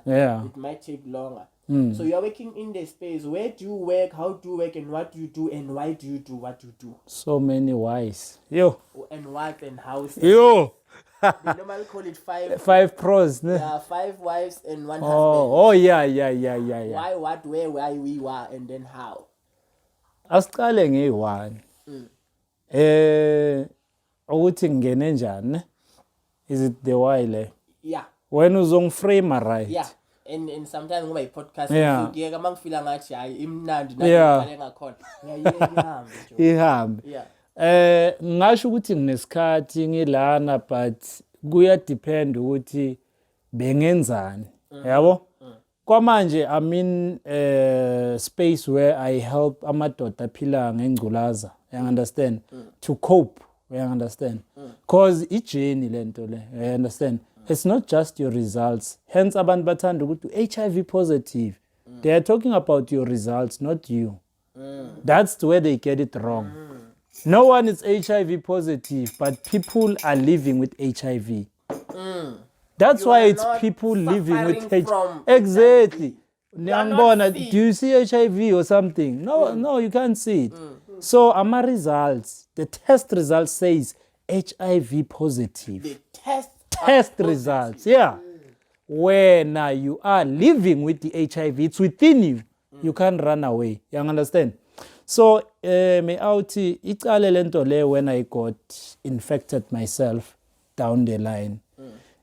Speaker 2: Yeah.
Speaker 1: it might take longer. So you are working in the space. Where do you work? How do you work? And what do you do? And why do you do what you do?
Speaker 2: So many whys. Yo.
Speaker 1: And what and how?
Speaker 2: Yo.
Speaker 1: They normally call it 5.
Speaker 2: 5 pros. Ne?
Speaker 1: 5 wives and 1 husband.
Speaker 2: Oh, yeah.
Speaker 1: Why, what, where, why we were, and then how?
Speaker 2: Asiqale ngeyi-1. Ukuthi ngene njani? Is it the why le?
Speaker 1: Yeah.
Speaker 2: When uzongiframe right?
Speaker 1: Yeah. And sometimes ngoba i-podcast
Speaker 2: Yeah.
Speaker 1: ngiyeka mangifila ngathi hayi imnandi
Speaker 2: Yeah.
Speaker 1: nale ngakhona. Ihambe nje.
Speaker 2: Ihambe.
Speaker 1: Yeah.
Speaker 2: Ngasho ukuthi nginesikhathi ngilana but kuya depend ukuthi bengenzani. Yabo? Kwamanje I'm in a space where I help amadoda aphila ngengculaza. You understand? To cope. You understand? Cause ijeni lento le. You understand? It's not just your results. Hence abantu bathanda ukuthi HIV positive. They are talking about your results, not you. That's where they get it wrong. No one is HIV positive, but people are living with HIV. That's why it's people living with HIV. Exactly. Do you see HIV or something? No, you can't see it. So, our results, the test result says HIV positive.
Speaker 1: The
Speaker 2: test results, yeah. When you are living with the HIV, it's within you. You can't run away. You understand? So, when I got infected myself down the line,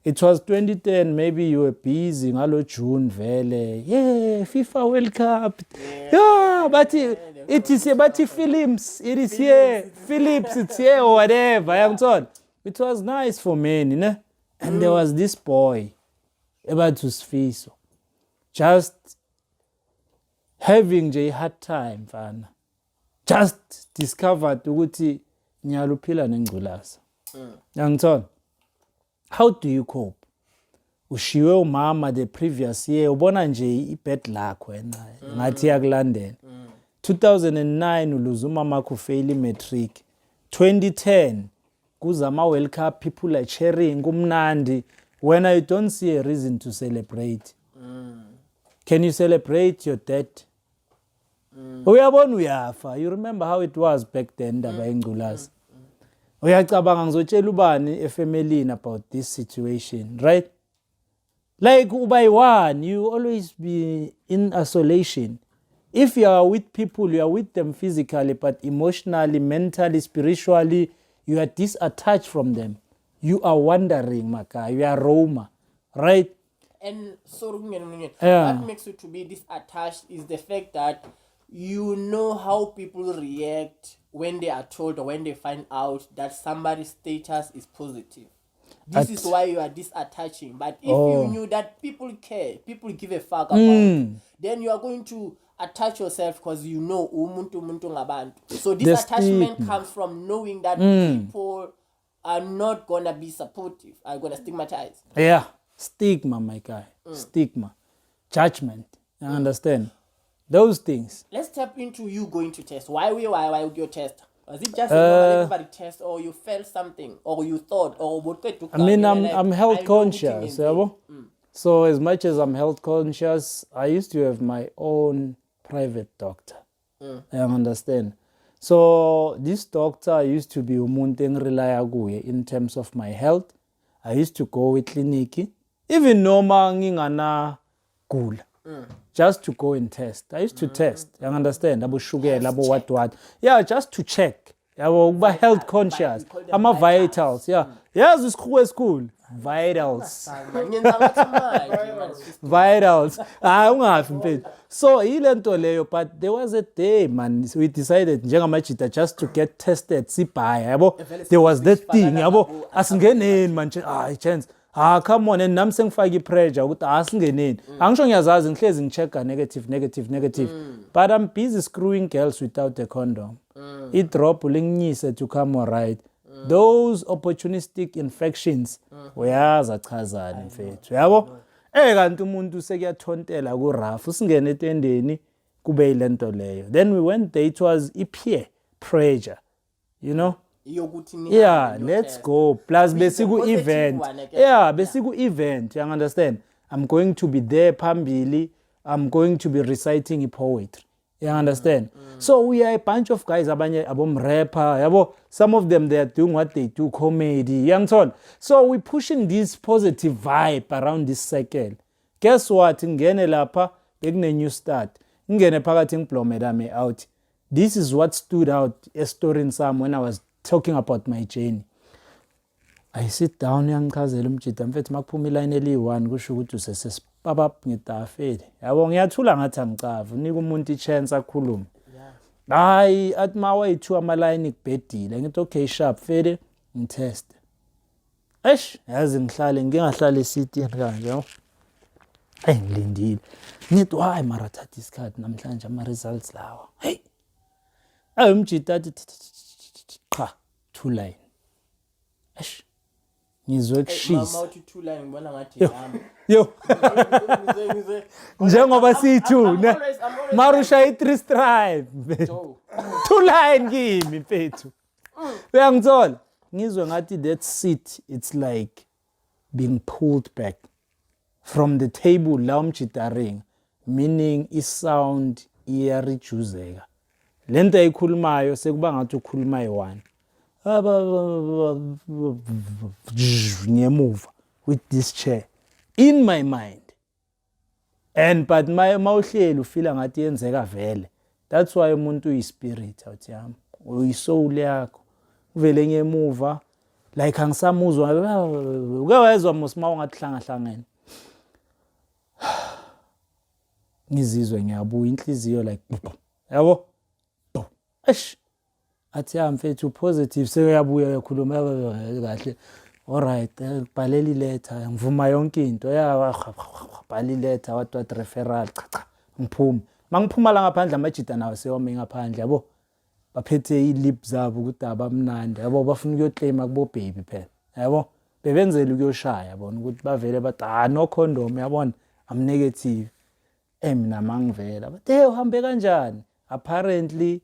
Speaker 2: it was 2010, maybe you were busy, ngalo June, vele. Yeah, FIFA World Cup. Yeah, but it is about films. It is here. Philips, it's here or whatever. I'm told. It was nice for me, you know? And there was this boy, about to Sfiso, just having a hard time, fana. Just discovered ukuthi ngiyaluphila nengculaza. Yangithola. How do you cope? Ushiwe umama the previous year, ubona nje ibed luck wena, ngathi yakulandela. 2009 uluza umama ku fail matric. 2010 kuza ama World Cup, people are cheering kumnandi. When I don't see a reason to celebrate. Can you celebrate your death? Uyabona uyafa. You remember how it was back then ndaba yengculaza. Uyacabanga ngizotshela ubani efamilini about this situation, right? Like by one, you always be in isolation. If you are with people, you are with them physically, but emotionally, mentally, spiritually, you are disattached from them. You are wandering, Maka. You are Roma, right?
Speaker 1: And so, what makes you to be disattached is the fact that you know how people react when they are told or when they find out that somebody's status is positive. This is why you are disattaching. But if you knew that people care, people give a fuck about it, then you are going to attach yourself because you know umuntu ngabantu. So this attachment comes from knowing that people are not going to be supportive, are going to stigmatize.
Speaker 2: Yeah, stigma, my guy. Stigma. Judgment. You understand? Those things.
Speaker 1: Let's tap into you going to test. Why would you test? Was it just everybody test, or you felt something, or you thought, or what?
Speaker 2: I mean, I'm health conscious. So as much as I'm health conscious, I used to have my own private doctor. I understand. So this doctor used to be umuntu engirelaya kuye in terms of my health. I used to go with clinic, even noma ngingana gula. Just to go and test. I used to test. You understand? Abo sugar, abo what. Yeah, just to check. Abo health conscious. I'm a vitals. Yeah. Yes, it's school. Vitals. Vitals. So ilento leyo, but there was a day, man, we decided njengamachita just to get tested. There was that thing. Asingene man, chance. Come on, and I'm saying fagi pressure with asking. I'm showing you as in case in check negative. But I'm busy screwing girls without a condom. It drop said to come alright. Those opportunistic infections, where za chazana mfethu. Yabo? Kanti umuntu sekuyathontela ku rough usingene etendeni kube ilento leyo. Then we went there, it was peer pressure. You know? Yeah, let's go. Plus besiku event. Yeah, besiku event. You understand? I'm going to be there phambili. I'm going to be reciting poetry. You understand? So we are a bunch of guys abanye abom rapper. Some of them, they are doing what they do, comedy. You understand? So we're pushing this positive vibe around this circle. Guess what? Ngene lapha bekune new start. Ngene phakathi ngiblomeda me out. This is what stood out a story in some when I was talking about my journey. I sit down yangichazela umjida mfethu makuphuma iline eli1 kusho ukuthi usesesipapap ngitafeli. Yabo ngiyathula ngathi angicava unika umuntu ichance akhulume. Hayi athi mawayithu amaline kubhedile ngithi okay sharp fede ngitest. Yazi ngihlale ngingahlala esitini kanje yabo. Ngilindile. Ngithi why mara thatha isikhathi namhlanje ama results lawa. Hey. Umjida athi cha 2 line. ngizwe kushisa
Speaker 1: mama uthi thula ngibona ngathi yami
Speaker 2: yo njengoba siyi-2
Speaker 1: always
Speaker 2: marusha i-3 stripe
Speaker 1: Joe.
Speaker 2: 2 line kimi mfethu uyangithola ngizwe ngathi that seat it's like being pulled back from the table la umjitaring meaning isound iyarejuzeka lento ayikhulumayo sekuba ngathi ukhuluma yi-1 ngemuva with this chair in my mind and but mawuhleli ufila ngathi yenzeka vele that's why umuntu uyispirit awuthi yami uyisoul yakho uvele ngemuva like angisamuzwa uke wezwa musima ungahlangene ngizizwe ngiyabuya inhliziyo like yabo eish athi mfethu positive sekuyabuya uyakhuluma kahle alright bhalela iletter ngivuma yonke into bhala iletter what referral cha ngiphuma mangiphuma la ngaphandle amajita nawo seyome ngaphandle yabo baphethe ilip zabo ukuthi abamnandi yabo bafuna ukuyoclaima kubo baby phela yabo bebenzela ukuyoshaya yabona ukuthi bavele bathi no condom yabona I'm negative mina mangivela but uhambe kanjani apparently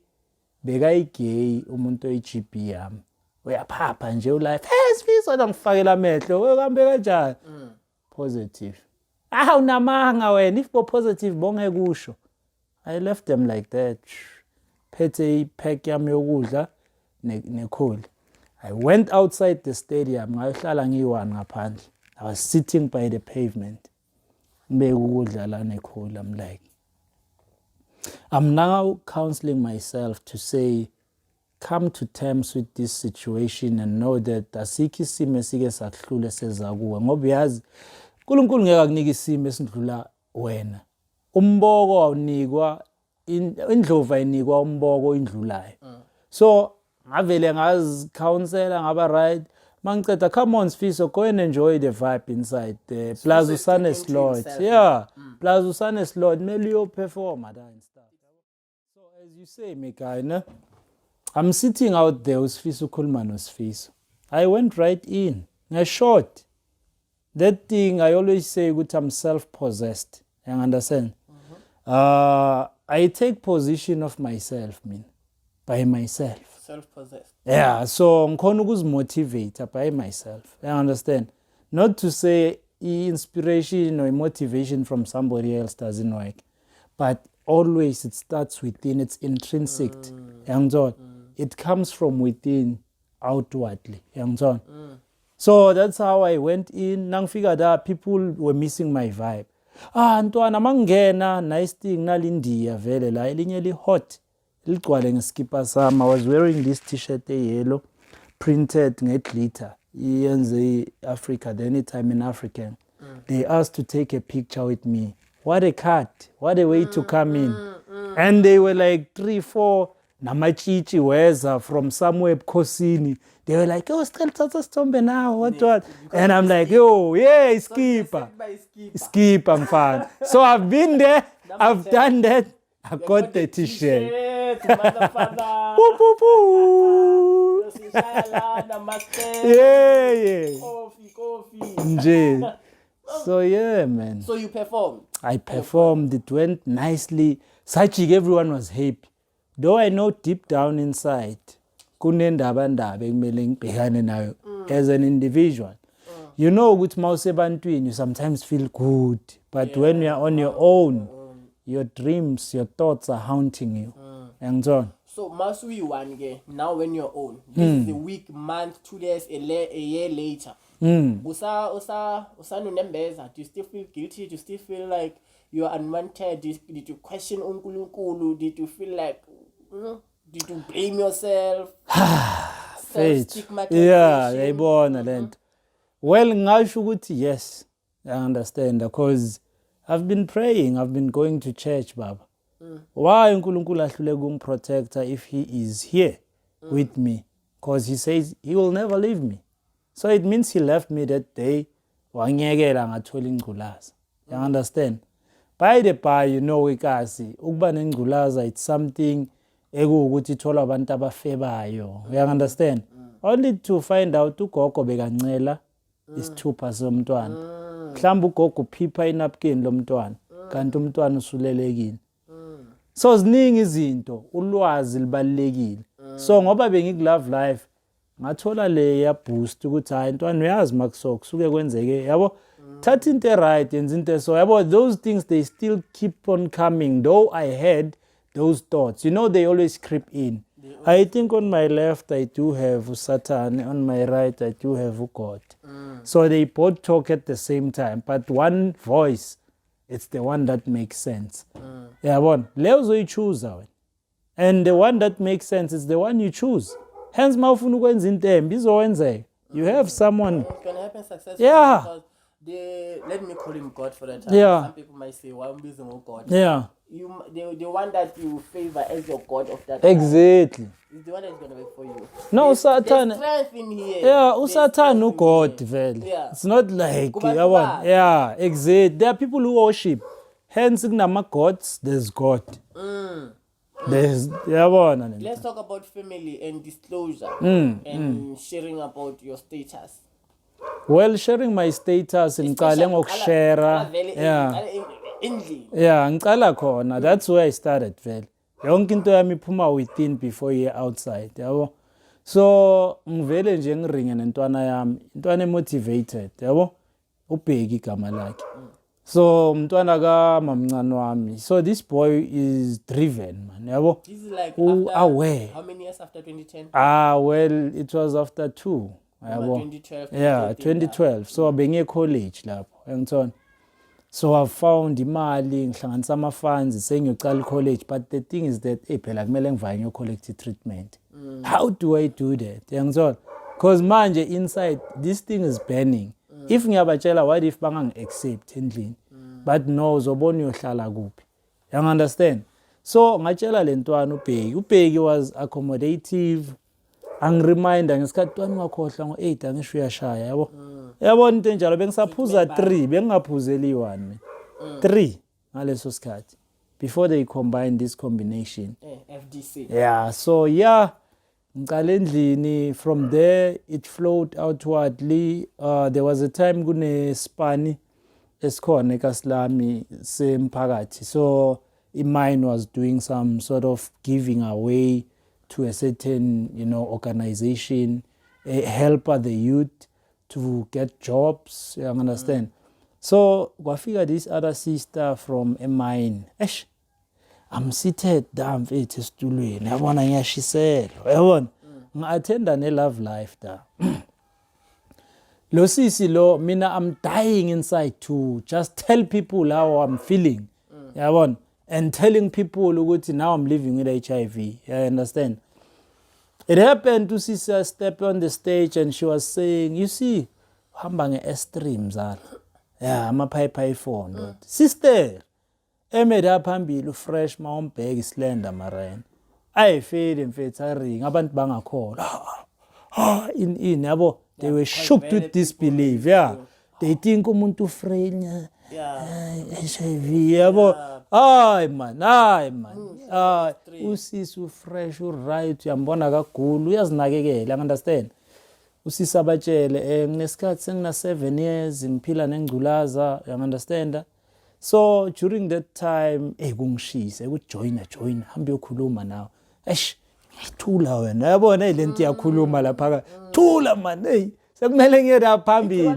Speaker 2: bekayigay umuntu oyi-GB yami uyaphapha nje ulife Sfiso ngifakela amehlo uhambe kanjani positive unamanga wena if positive bonge kusho I left them like that phethe ipack yami yokudla nekholi I went outside the stadium ngayohlala ngiyi-1 ngaphandle I was sitting by the pavement ngibeka ukudla la nekholi I'm like I'm now counseling myself to say come to terms with this situation and know that asikho isimo esike sakuhlule sezakuwe ngoba uyazi uNkulunkulu ngeke akunika isimo esindlula wena umboko awunikwa indlovu ayinikwa umboko indlulayo so ngavele ngazi-counsela ngaba right mangiceda come on Sfiso go and enjoy the vibe inside there plus usane slot plus usane slot mele uyoperforma da and stuff so as you say Mikaina I'm sitting out there uSfiso ukhuluma noSfiso I went right in ngeshort that thing I always say ukuthi I'm self-possessed you understand I take position of myself by myself
Speaker 1: self-possessed
Speaker 2: so ngikhona ukuzimotivate by myself you understand not to say inspiration or motivation from somebody else doesn't work but always it starts within it's intrinsic it comes from within outwardly so that's how I went in nangifika that people were missing my vibe ntwana mangena nice thing nalindiya vele la elinye li hot ligcwale ngeskipa sami I was wearing this t-shirt yellow printed ngeglitter yenze Africa the anytime in African they asked to take a picture with me what a cut what a way to come in and they were like 3-4 namachichi weza from somewhere ebukhosini they were like sicela thatha sithombe now what and I'm like yeah skipper mfana so I've been there I've done that I got the t-shirt coffee so yeah man
Speaker 1: so you performed
Speaker 2: I performed it went nicely Sajik everyone was happy though I know deep down inside kunendaba ekumele ngibhekane nayo as an individual you know ukuthi mawusebantwini you sometimes feel good but when you are on your own your dreams your thoughts are haunting you yangizona
Speaker 1: so must we one again now when you're on this is a week month 2 days a year later usanunembeza do you still feel guilty do you still feel like you are unwanted did you question uNkulunkulu did you feel like did you blame yourself
Speaker 2: yayibona lento well ngasho ukuthi yes I understand because I've been praying I've been going to church baba why uNkulunkulu ahlule kungiprotector if he is here with me because he says he will never leave me so it means he left me that day wangiyekela ngathola ingculaza you understand by the by you know ikasi ukuba nengculaza it's something ekuwukuthi ithola abantu abafebayo you understand only to find out ugogo bekancela isithupha somntwana mhlawumbe ugogo uphipha inapkin lomntwana kanti umntwana usulelekile so ziningi izinto ulwazi libalekile so ngoba bengikulove life ngathola le ya boost ukuthi hayi intwana uyazi makuso kusuke kwenzeke yabo thatha into right yenza into so yabo those things they still keep on coming though I had those thoughts you know they always creep in I think on my left I do have Satan on my right I do have God so they both talk at the same time but one voice it's the one that makes sense yabona leyo uzoyichoose wena and the one that makes sense is the one you choose hence mawufuna ukwenza into embi izowenzeka you have someone
Speaker 1: it's gonna happen successfully because let me call him God for that time some people might say why I'm using God the one that you favor as your God of that
Speaker 2: exactly
Speaker 1: time is the one that's going to work for you
Speaker 2: no Satan
Speaker 1: strength in here
Speaker 2: Satan uGod vele it's not like yabona exactly there are people who worship hence kunama gods there's God there's yabona
Speaker 1: let's talk about family and disclosure and sharing about your status
Speaker 2: well sharing my status ngiqale ngokushare ngicala khona that's where I started vele yonke into yami iphuma within before ye outside yabo so ngivele nje ngiringe nentwana yami intwana emotivated yabo ubheki igama lakhe so umntwana ka mamncane wami so this boy is driven man yabo
Speaker 1: this is like
Speaker 2: aware
Speaker 1: how many years after 2010
Speaker 2: well it was after 2 yabo 2012 so bengiye college lapho ngithona so I found imali ngihlanganisa ama funds sengiyocala college but the thing is that phela kumele ngivaye ngiyo collect treatment how do I do that ngithona because manje inside this thing is burning if ngiyabatshela what if bangangi accept endlini but no uzobona uyohlala kuphi you understand so ngatshela lentwana ubheki was accommodative angireminder ngesikhathi twani ngakhohlwa ngo8 angisho uyashaya yabo yabona into enjalo bengisaphuza 3 bengingaphuzeli 1 3 ngaleso sikhathi before they combine this combination
Speaker 1: FDC
Speaker 2: so ngicala endlini from there it flowed outwardly there was a time kune spani esikhona eKaslami semphakathi so mine was doing some sort of giving away to a certain organization help the youth to get jobs you understand so kwafika this other sister from a mine I'm seated down mfethu esitulweni yabona ngiyashisela yabona ngi-attenda ne-love life da lo sisi lo mina I'm dying inside to just tell people how I'm feeling yabona and telling people ukuthi now I'm living with HIV you understand it happened to sister step on the stage and she was saying you see hamba nge-extreme zala ama-pipe phone sister emeda phambili ufresh mawumbheka islender marena ayifeli mfethu aring abantu bangakhola in yabo they were shocked with disbelief they think umuntu frail HIV yabo hayi man usisi ufresh uright uyambona kagulu uyazinakekela understand usisi abatshele nginesikhathi sengina 7 years ngiphila nengculaza you understand so during that time kungishise ukujoina hambe yokhuluma nawe ngithula wena yabona lento iyakhuluma lapha thula man sekumele ngiye la phambili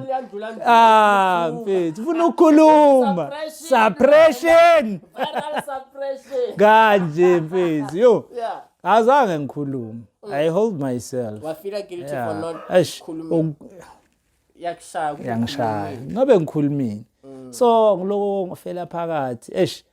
Speaker 2: mfethu ufuna ukukhuluma suppression kanje mfethu yo azange ngikhuluma I hold myself
Speaker 1: wafila guilty for not khuluma
Speaker 2: yakshaya ngabe ngikhulumini so ngiloko ngifela phakathi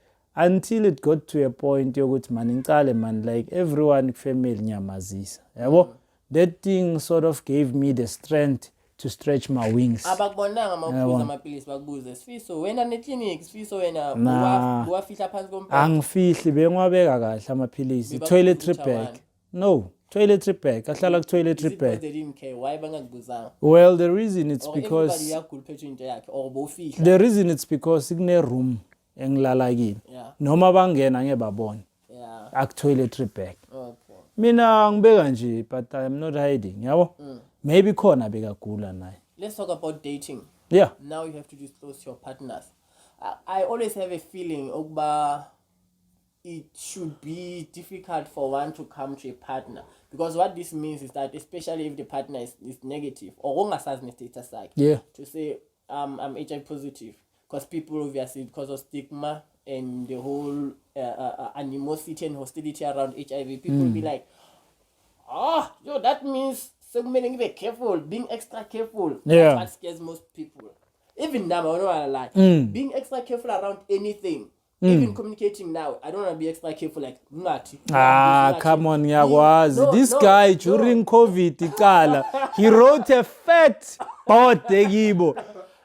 Speaker 2: until it got to a point yokuthi man ngicale man like everyone family nyamazisa yabo that thing sort of gave me the strength to stretch my wings
Speaker 1: abakubonanga mawuphuza amapilisi bakubuze Sfiso wena neclinic Sfiso wena uwafihla phansi kompela
Speaker 2: angifihli bengiwabeka kahle amapilisi toiletry bag no toiletry bag ahlala ku toiletry bag
Speaker 1: why bangakubuzanga
Speaker 2: well the reason it's because
Speaker 1: everybody yakuphethe into yakhe or bofihla
Speaker 2: the reason it's because kune room engilala kini noma bangena ngebabona ak toiletry bag mina ngibeka nje but I'm not hiding yabo maybe khona bekagula naye
Speaker 1: let's talk about dating.
Speaker 2: Yeah.
Speaker 1: Now you have to disclose your partners. I always have a feeling it should be difficult for one to come to a partner, because what this means is that, especially if the partner is negative or status like,
Speaker 2: Yeah.
Speaker 1: to say I'm HIV positive, because people obviously, because of stigma and the whole animosity and hostility around HIV, people will be like, that means so many be careful, being extra careful.
Speaker 2: Yeah.
Speaker 1: That's what scares most people. Even now, I don't want to lie. Being extra careful around anything. Even communicating now, I don't want to be extra careful like ngati.
Speaker 2: Come on, Yagwazi. This guy during COVID, Ikala, he wrote a fat board Gibo.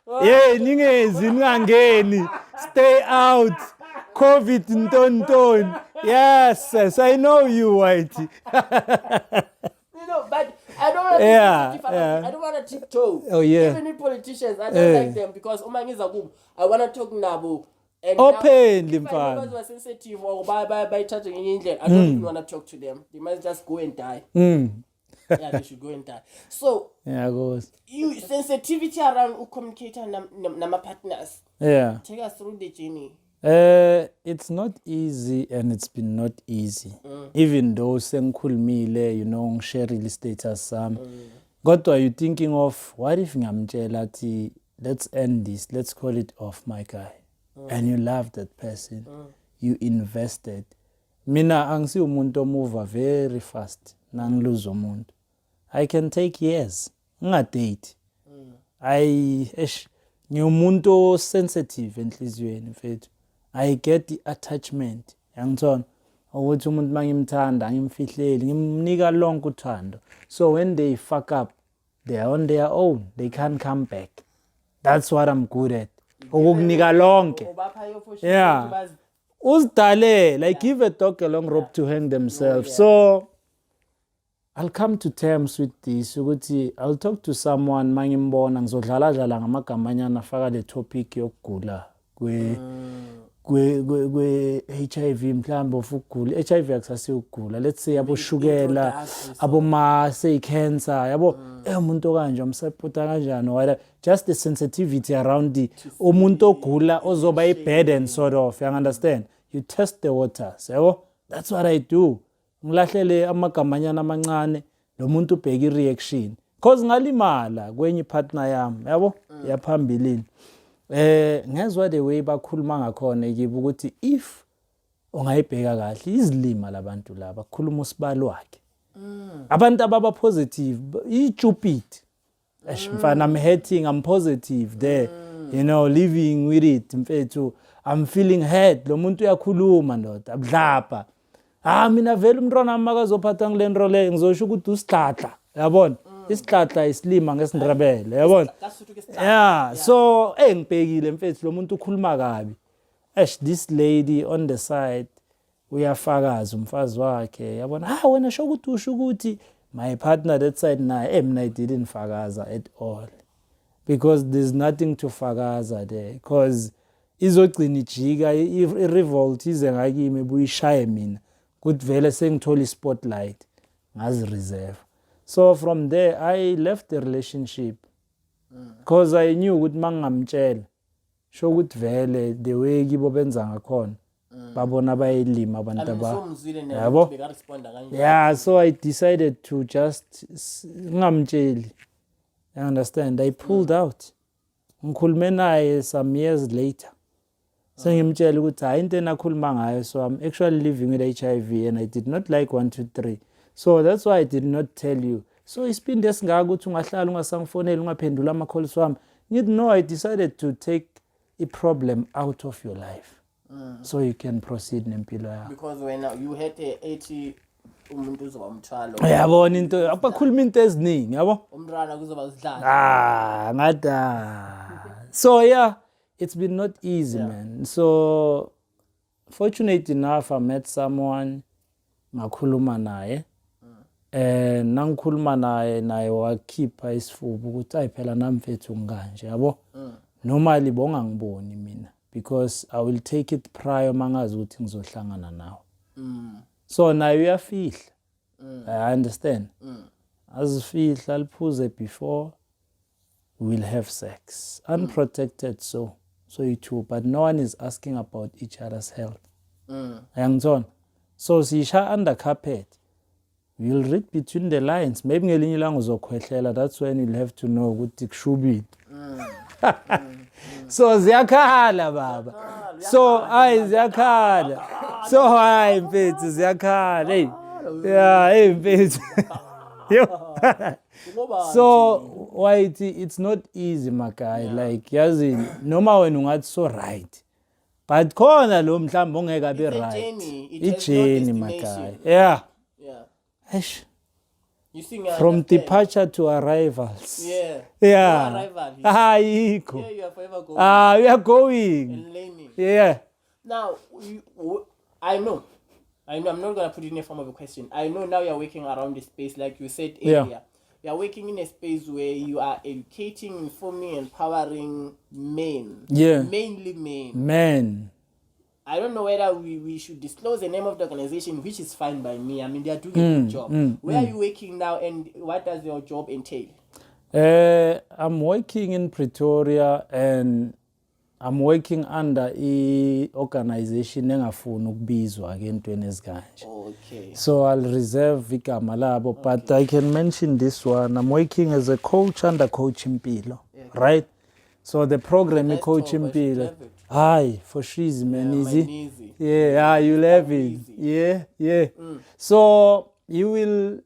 Speaker 2: Yeah, ningeni, stay out. COVID nton. Yes, I know you, Whitey.
Speaker 1: But I don't want to I don't want to tiptoe.
Speaker 2: Oh yeah.
Speaker 1: Even with politicians, I don't like them, because I want to talk nabo. And
Speaker 2: openly,
Speaker 1: if I know those sensitive or by touching in England, I don't even want to talk to them. They must just go and die. Yeah, they should go and die. So you sensitivity around communicating nama partners.
Speaker 2: Yeah.
Speaker 1: Take us through the journey.
Speaker 2: It's not easy, and it's been not easy. Even though sengikhulumile, share real status What are you thinking of? What if ngamtshela athi, let's end this, let's call it off, my guy. And you love that person. You invested. Mina angisi umuntu omuva very fast. Nangilose umuntu. I can take years. Ngadate. Ngiwumuntu sensitive enhliziyweni mfethu. I get the attachment. Yangithola ukuthi umuntu mangimthanda ngimfihleli ngimnika lonke uthando. So when they fuck up, they are on their own. They can't come back. That's what I'm good at. Ukukunika lonke. Yeah. Uzdale, like give a dog a long rope to hang themselves. So I'll come to terms with this. I'll talk to someone mangimbona ngizodlala dlala ngamagama afaka le topic yokugula kwe HIV mhlambe ofugula HIV akusasi ukugula, let's say aboshukela aboma say cancer yabo umuntu kanje umsapota kanjani, or just the sensitivity around the umuntu ogula ozoba a burden sort of, you understand, you test the waters yabo. That's what I do. Ngilahlele amagamanyana amancane lo muntu ubheka ireaction, because ngalimala kwenye partner yami yabo yaphambilini. Ngezwe the way bakhuluma ngakhona ngibe ukuthi if ungayibheka kahle izilima labantu laba khuluma usibalo wakhe. Abantu ababa positive stupid. Mfana I'm hating, I'm positive there. Living with it mfethu. I'm feeling hurt. Lo muntu uyakhuluma ndoda abdlapha. Mina vele umntwana makazophatha ngilento le ngizosho ukuthi usidladla. Yabona? Isidladla isilima ngesindrebele, yabona? Yeah, so ngibhekile mfethu lo muntu ukhuluma kabi. This lady on the side uyafakaza umfazi wakhe, yabona? Wena sho ukuthi usho ukuthi my partner that side naye mina I didn't fakaza at all. Because there's nothing to fakaza there, because izogcina ijika i-revolt ize ngakimi buyishaye mina. Good vele sengithola spotlight ngazi reserve. So from there I left the relationship because I knew ukuthi mangamtshela sho ukuthi vele the way kibo benza ngakhona babona bayilima abantu yabo. Yeah, so I decided to just ngamtsheli. You understand? I pulled out. Ngikhulume naye some years later. Sengimtshela ukuthi hayi into enakhuluma ngayo, so I'm actually living with HIV and I did not like 1 2 3. So that's why I did not tell you. So isipinde esingaka ukuthi ungahlala ungasangifonela ungaphendula ama calls wami. No, I decided to take a problem out of your life. So you can proceed nempilo yakho.
Speaker 1: Because when you had a 80 umuntu uzoba umthwalo.
Speaker 2: Yabona into abakhuluma into eziningi, yabo?
Speaker 1: Umntwana kuzoba usidlala.
Speaker 2: Ngada. So yeah, it's been not easy, man. So fortunate enough I met someone ngakhuluma naye. Nangikhuluma naye wakhipha isifuba ukuthi ayiphela nami mfethu nganje, yabo? Normally bonga ngiboni mina, because I will take it prior mangazi ukuthi ngizohlangana nawe. So naye uyafihla. I understand. Azifihla aliphuze before we'll have sex. Unprotected, so you too. But no one is asking about each other's health. So sisha under carpet. You'll read between the lines. Maybe ngelinye ilanga uzokhwehlela. That's when you'll have to know ukuthi kushubile. So ziyakhala baba. So ziyakhala. So mfethu ziyakhala. Hey. Yeah, hey mfethu. So why it's not easy my guy. Like yazi noma wena ungathi so right. But khona lo mhlawumbe ongeke abe right. It's journey my guy. Yeah. Eish.
Speaker 1: You see,
Speaker 2: from departure to arrivals.
Speaker 1: Yeah.
Speaker 2: Yeah.
Speaker 1: No arrival.
Speaker 2: Yeah,
Speaker 1: you are forever going.
Speaker 2: We are going.
Speaker 1: And learning.
Speaker 2: Yeah.
Speaker 1: Now, I know. I'm not going to put it in a form of a question. I know now you're working around the space, like you said earlier.
Speaker 2: Yeah.
Speaker 1: You're working in a space where you are educating, informing, empowering men.
Speaker 2: Yeah.
Speaker 1: Mainly men.
Speaker 2: Men.
Speaker 1: I don't know whether we should disclose the name of the organization, which is fine by me. I mean, they are doing a good job. Where are you working now, and what does your job entail?
Speaker 2: I'm working in Pretoria, and I'm working under an organization engafuni ukubizwa ke entweni ezikanje.
Speaker 1: Okay.
Speaker 2: So I'll reserve igama labo, but I can mention this one. I'm working as a coach under Coach Impilo, right? So the program is Coach Impilo. Aye, for sure, man, easy. Yeah, you'll have it. Yeah. So you will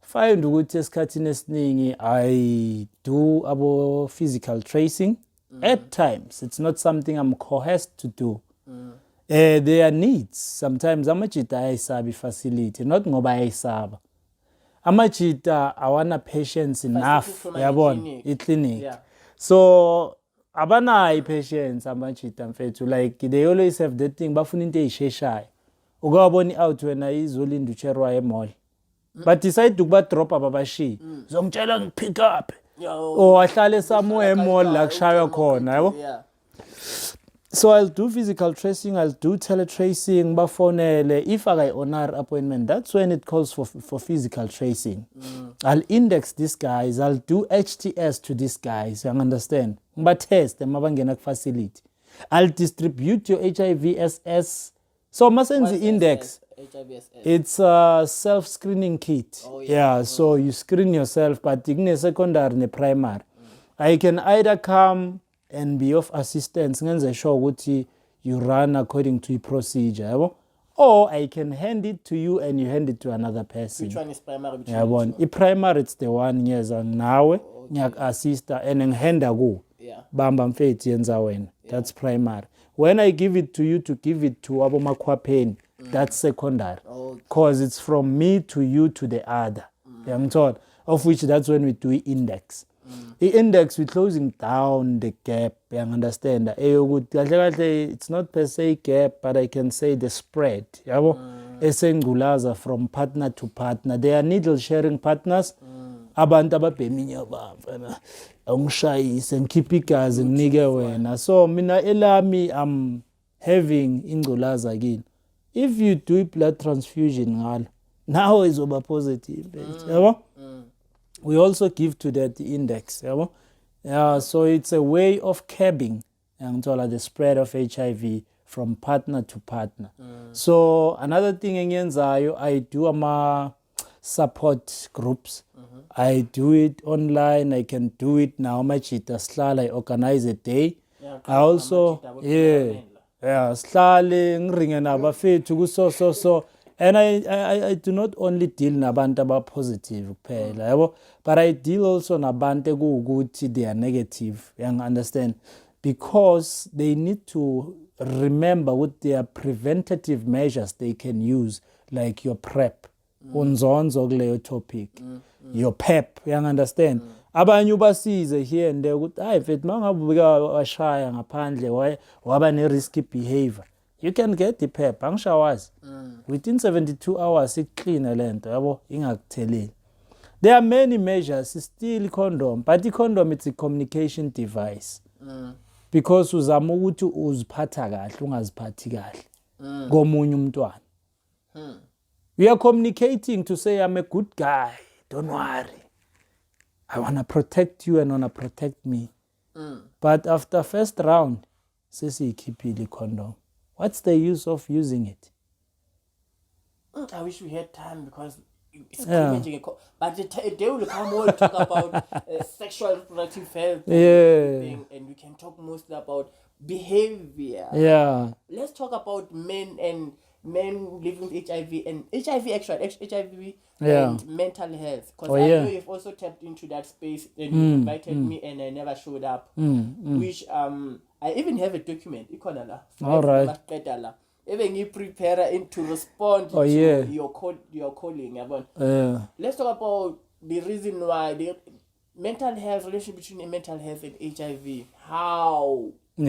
Speaker 2: find ukuthi esikhathini esiningi I do about physical tracing. At times, it's not something I'm coerced to do. There are needs. Sometimes amajita ayayisabi facility, not ngoba ayayisaba. Amajita awana patience enough, yabona, i-clinic.
Speaker 1: Yeah.
Speaker 2: So abanayo i-patience amajita mfethu, like they always have that thing bafuna into eyisheshayo. Ukawabona i-out wena izolinda ucherwa emall. But decide ukuba drop ababashiya. Zongitshela ngipick up. Ahlale somewhere emall la kushaywa khona, yabo?
Speaker 1: Yeah.
Speaker 2: So I'll do physical tracing, I'll do teletracing, bafonele. If I honor appointment, that's when it calls for physical tracing. I'll index these guys, I'll do HTS to these guys, you understand? But test them abangena facility. I'll distribute your HIV SS. So masenzi index.
Speaker 1: HIV.
Speaker 2: It's a self-screening kit.
Speaker 1: Oh,
Speaker 2: yeah. So you screen yourself, but in secondary and primary. I can either come and be of assistance, ngenze sure ukuthi you run according to a procedure, yabo? Or I can hand it to you and you hand it to another person.
Speaker 1: Which one is primary?
Speaker 2: Yabona, primary it's the one ngiyeza nawe, ngiyak-assista and ngihanda ku. Bamba mfethu yenza wena. That's primary. When I give it to you to give it to abomakhwapheni, that's secondary. Because it's from me to you to the other. Of which that's when we do index. The index, we're closing down the gap. You understand? It's not per se gap, but I can say the spread. Esengulaza from partner to partner. They are needle sharing partners. Abantu ababheminya bafana angishayise ngikhipha igazi nginike wena. So mina elami I'm having ingculaza kini. If you do blood transfusion ngalo, now izoba positive. Yabo? We also give to that the index. Yabo? Yeah, so it's a way of curbing the spread of HIV from partner to partner. So another thing engiyenzayo, I do support groups. I do it online. I can do it now. I organize a day. I also, slale ngiringe nabafethu so. And I do not only deal nabantu aba positive kuphela, yabo, but I deal also nabantu ukuthi they are negative. You understand? Because they need to remember what their preventative measures they can use, like your PrEP. Unzonzo kuleyo topic. Your PEP, you understand? Abanye ubasize here and there ukuthi hayi mfethu mangabe washaya ngaphandle waba ne risky behavior. You can get the PEP, angishawazi. Within 72 hours it clean lento, yabo, ingakutheleli. There are many measures, still condom, but the condom it's a communication device. Because uzama ukuthi uziphatha kahle ungaziphathi kahle komunye umntwana. We are communicating to say I'm a good guy, don't worry. I want to protect you and want to protect me. But after first round, sesiyikhiphile condom. What's the use of using it?
Speaker 1: I wish we had time because it's but the day will come we'll talk about sexual reproductive health and everything, and we can talk mostly about behavior. Let's talk about men living with HIV and HIV and mental health, because I know you've also tapped into that space and you invited me and I never showed up, which I even have a document.
Speaker 2: All right.
Speaker 1: Even you prepare to respond to your calling. Let's talk about the reason why the mental health, relationship between mental health and HIV. How? But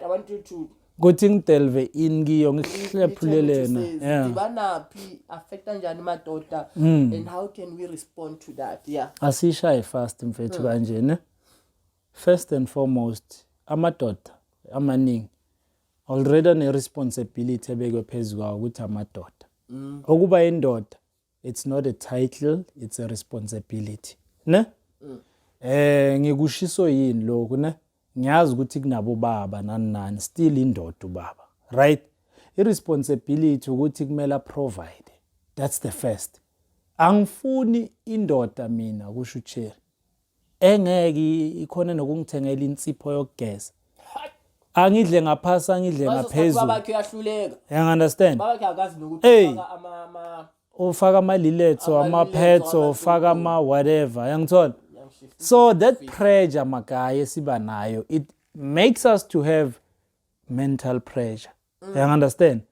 Speaker 1: I want you to
Speaker 2: kuthi ngidelve in kiyo ngihlephulelena
Speaker 1: affecta njani madoda and how can we respond to that?
Speaker 2: Asishaye fast mfethu kanje ne. First and foremost, amadoda amaningi already ne responsibility ebekwe phezulu kwawo ukuthi amadoda. Okuba indoda, it's not a title, it's a responsibility. Ne? Ngikushiso yini lokho ne? Ngiyazi ukuthi kunabo baba nani still indoda ubaba. Right? Irresponsibility ukuthi kumele provide. That's the first. Angifuni indoda mina kusho uCherry. Engeke ikhona nokungithengela insipho yokugeza. Angidle ngaphasa angidle ngaphezulu.
Speaker 1: Baba bakhe uyahluleka.
Speaker 2: You understand?
Speaker 1: Baba bakhe akazi nokuthi
Speaker 2: ufaka ama-liletso, ama-petso, ufaka ama-whatever. Yangithola? So that pressure magaya esiba nayo, it makes us to have mental pressure. You understand?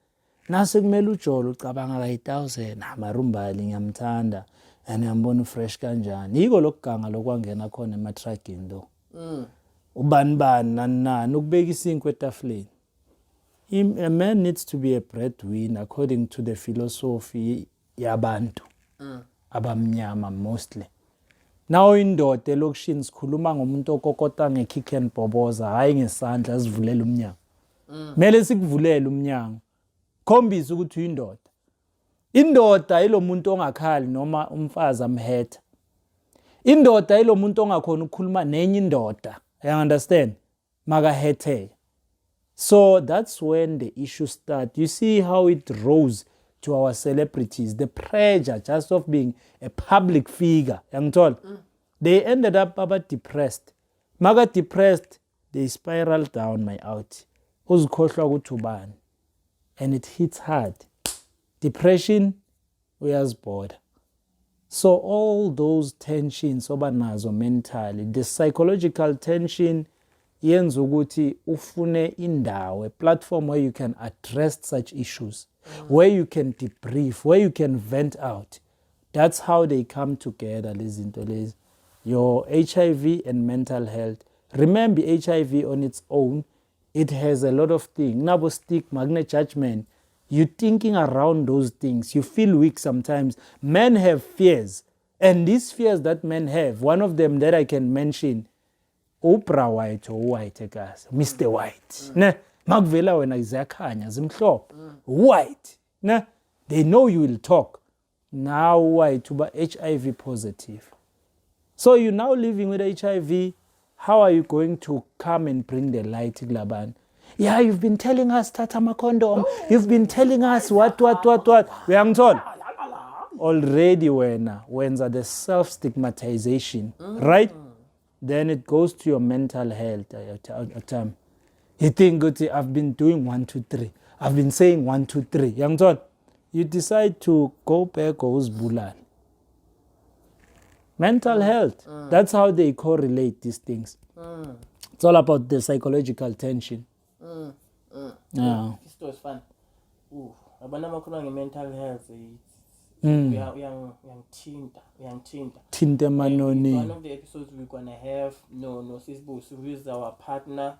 Speaker 2: Nase kumele ujolo ucabanga ka 1000 amarumbali ngiyamthanda and ngiyambona fresh kanjani. Yiko lokuganga lokwangena khona ematragini lo. Ubani nani ukubeka isinkwe etafuleni. A man needs to be a breadwinner according to the philosophy yabantu abamnyama mostly. Now indoda elokishini sikhuluma ngomuntu okokota ngekick and boboza hayi ngesandla sivulela umnyango. Mele sikuvulele umnyango. Khombisa ukuthi uyindoda. Indoda ilo muntu ongakhali noma umfazi amhetha. Indoda ilo muntu ongakhona ukukhuluma nenye indoda. You understand? Magahethe. So that's when the issue starts. You see how it rose to our celebrities, the pressure just of being a public figure. They ended up about depressed. Maga depressed, they spiral down my out. And it hits hard. Depression, we are bored. So all those tensions obanazo mentally, the psychological tension, yenza ukuthi ufune indawo, a platform where you can address such issues, where you can debrief, where you can vent out. That's how they come together, lezi. Your HIV and mental health. Remember, HIV on its own, it has a lot of things. Nabo stigma, judgment. You're thinking around those things. You feel weak sometimes. Men have fears. And these fears that men have, one of them that I can mention, Oprah White or White, guys, Mr. White. Ne, Magvela when Isaacanya, Zimhlop. White. Ne, they know you will talk. Now White to be HIV positive. So you're now living with HIV. How are you going to come and bring the light, Glaban? Yeah, you've been telling us Tatama condom. You've been telling us what. We are told. Already when the self-stigmatization, right? Then it goes to your mental health. You think, I've been doing 1, 2, 3. I've been saying 1, 2, 3. Young John, you decide to go back goes bulan. Mental health. That's how they correlate these things. It's all about the psychological tension. Yeah.
Speaker 1: This was fun. Mental health. Young Tinta.
Speaker 2: Manoni.
Speaker 1: One of the episodes we're gonna have no Sisbo, who is our partner.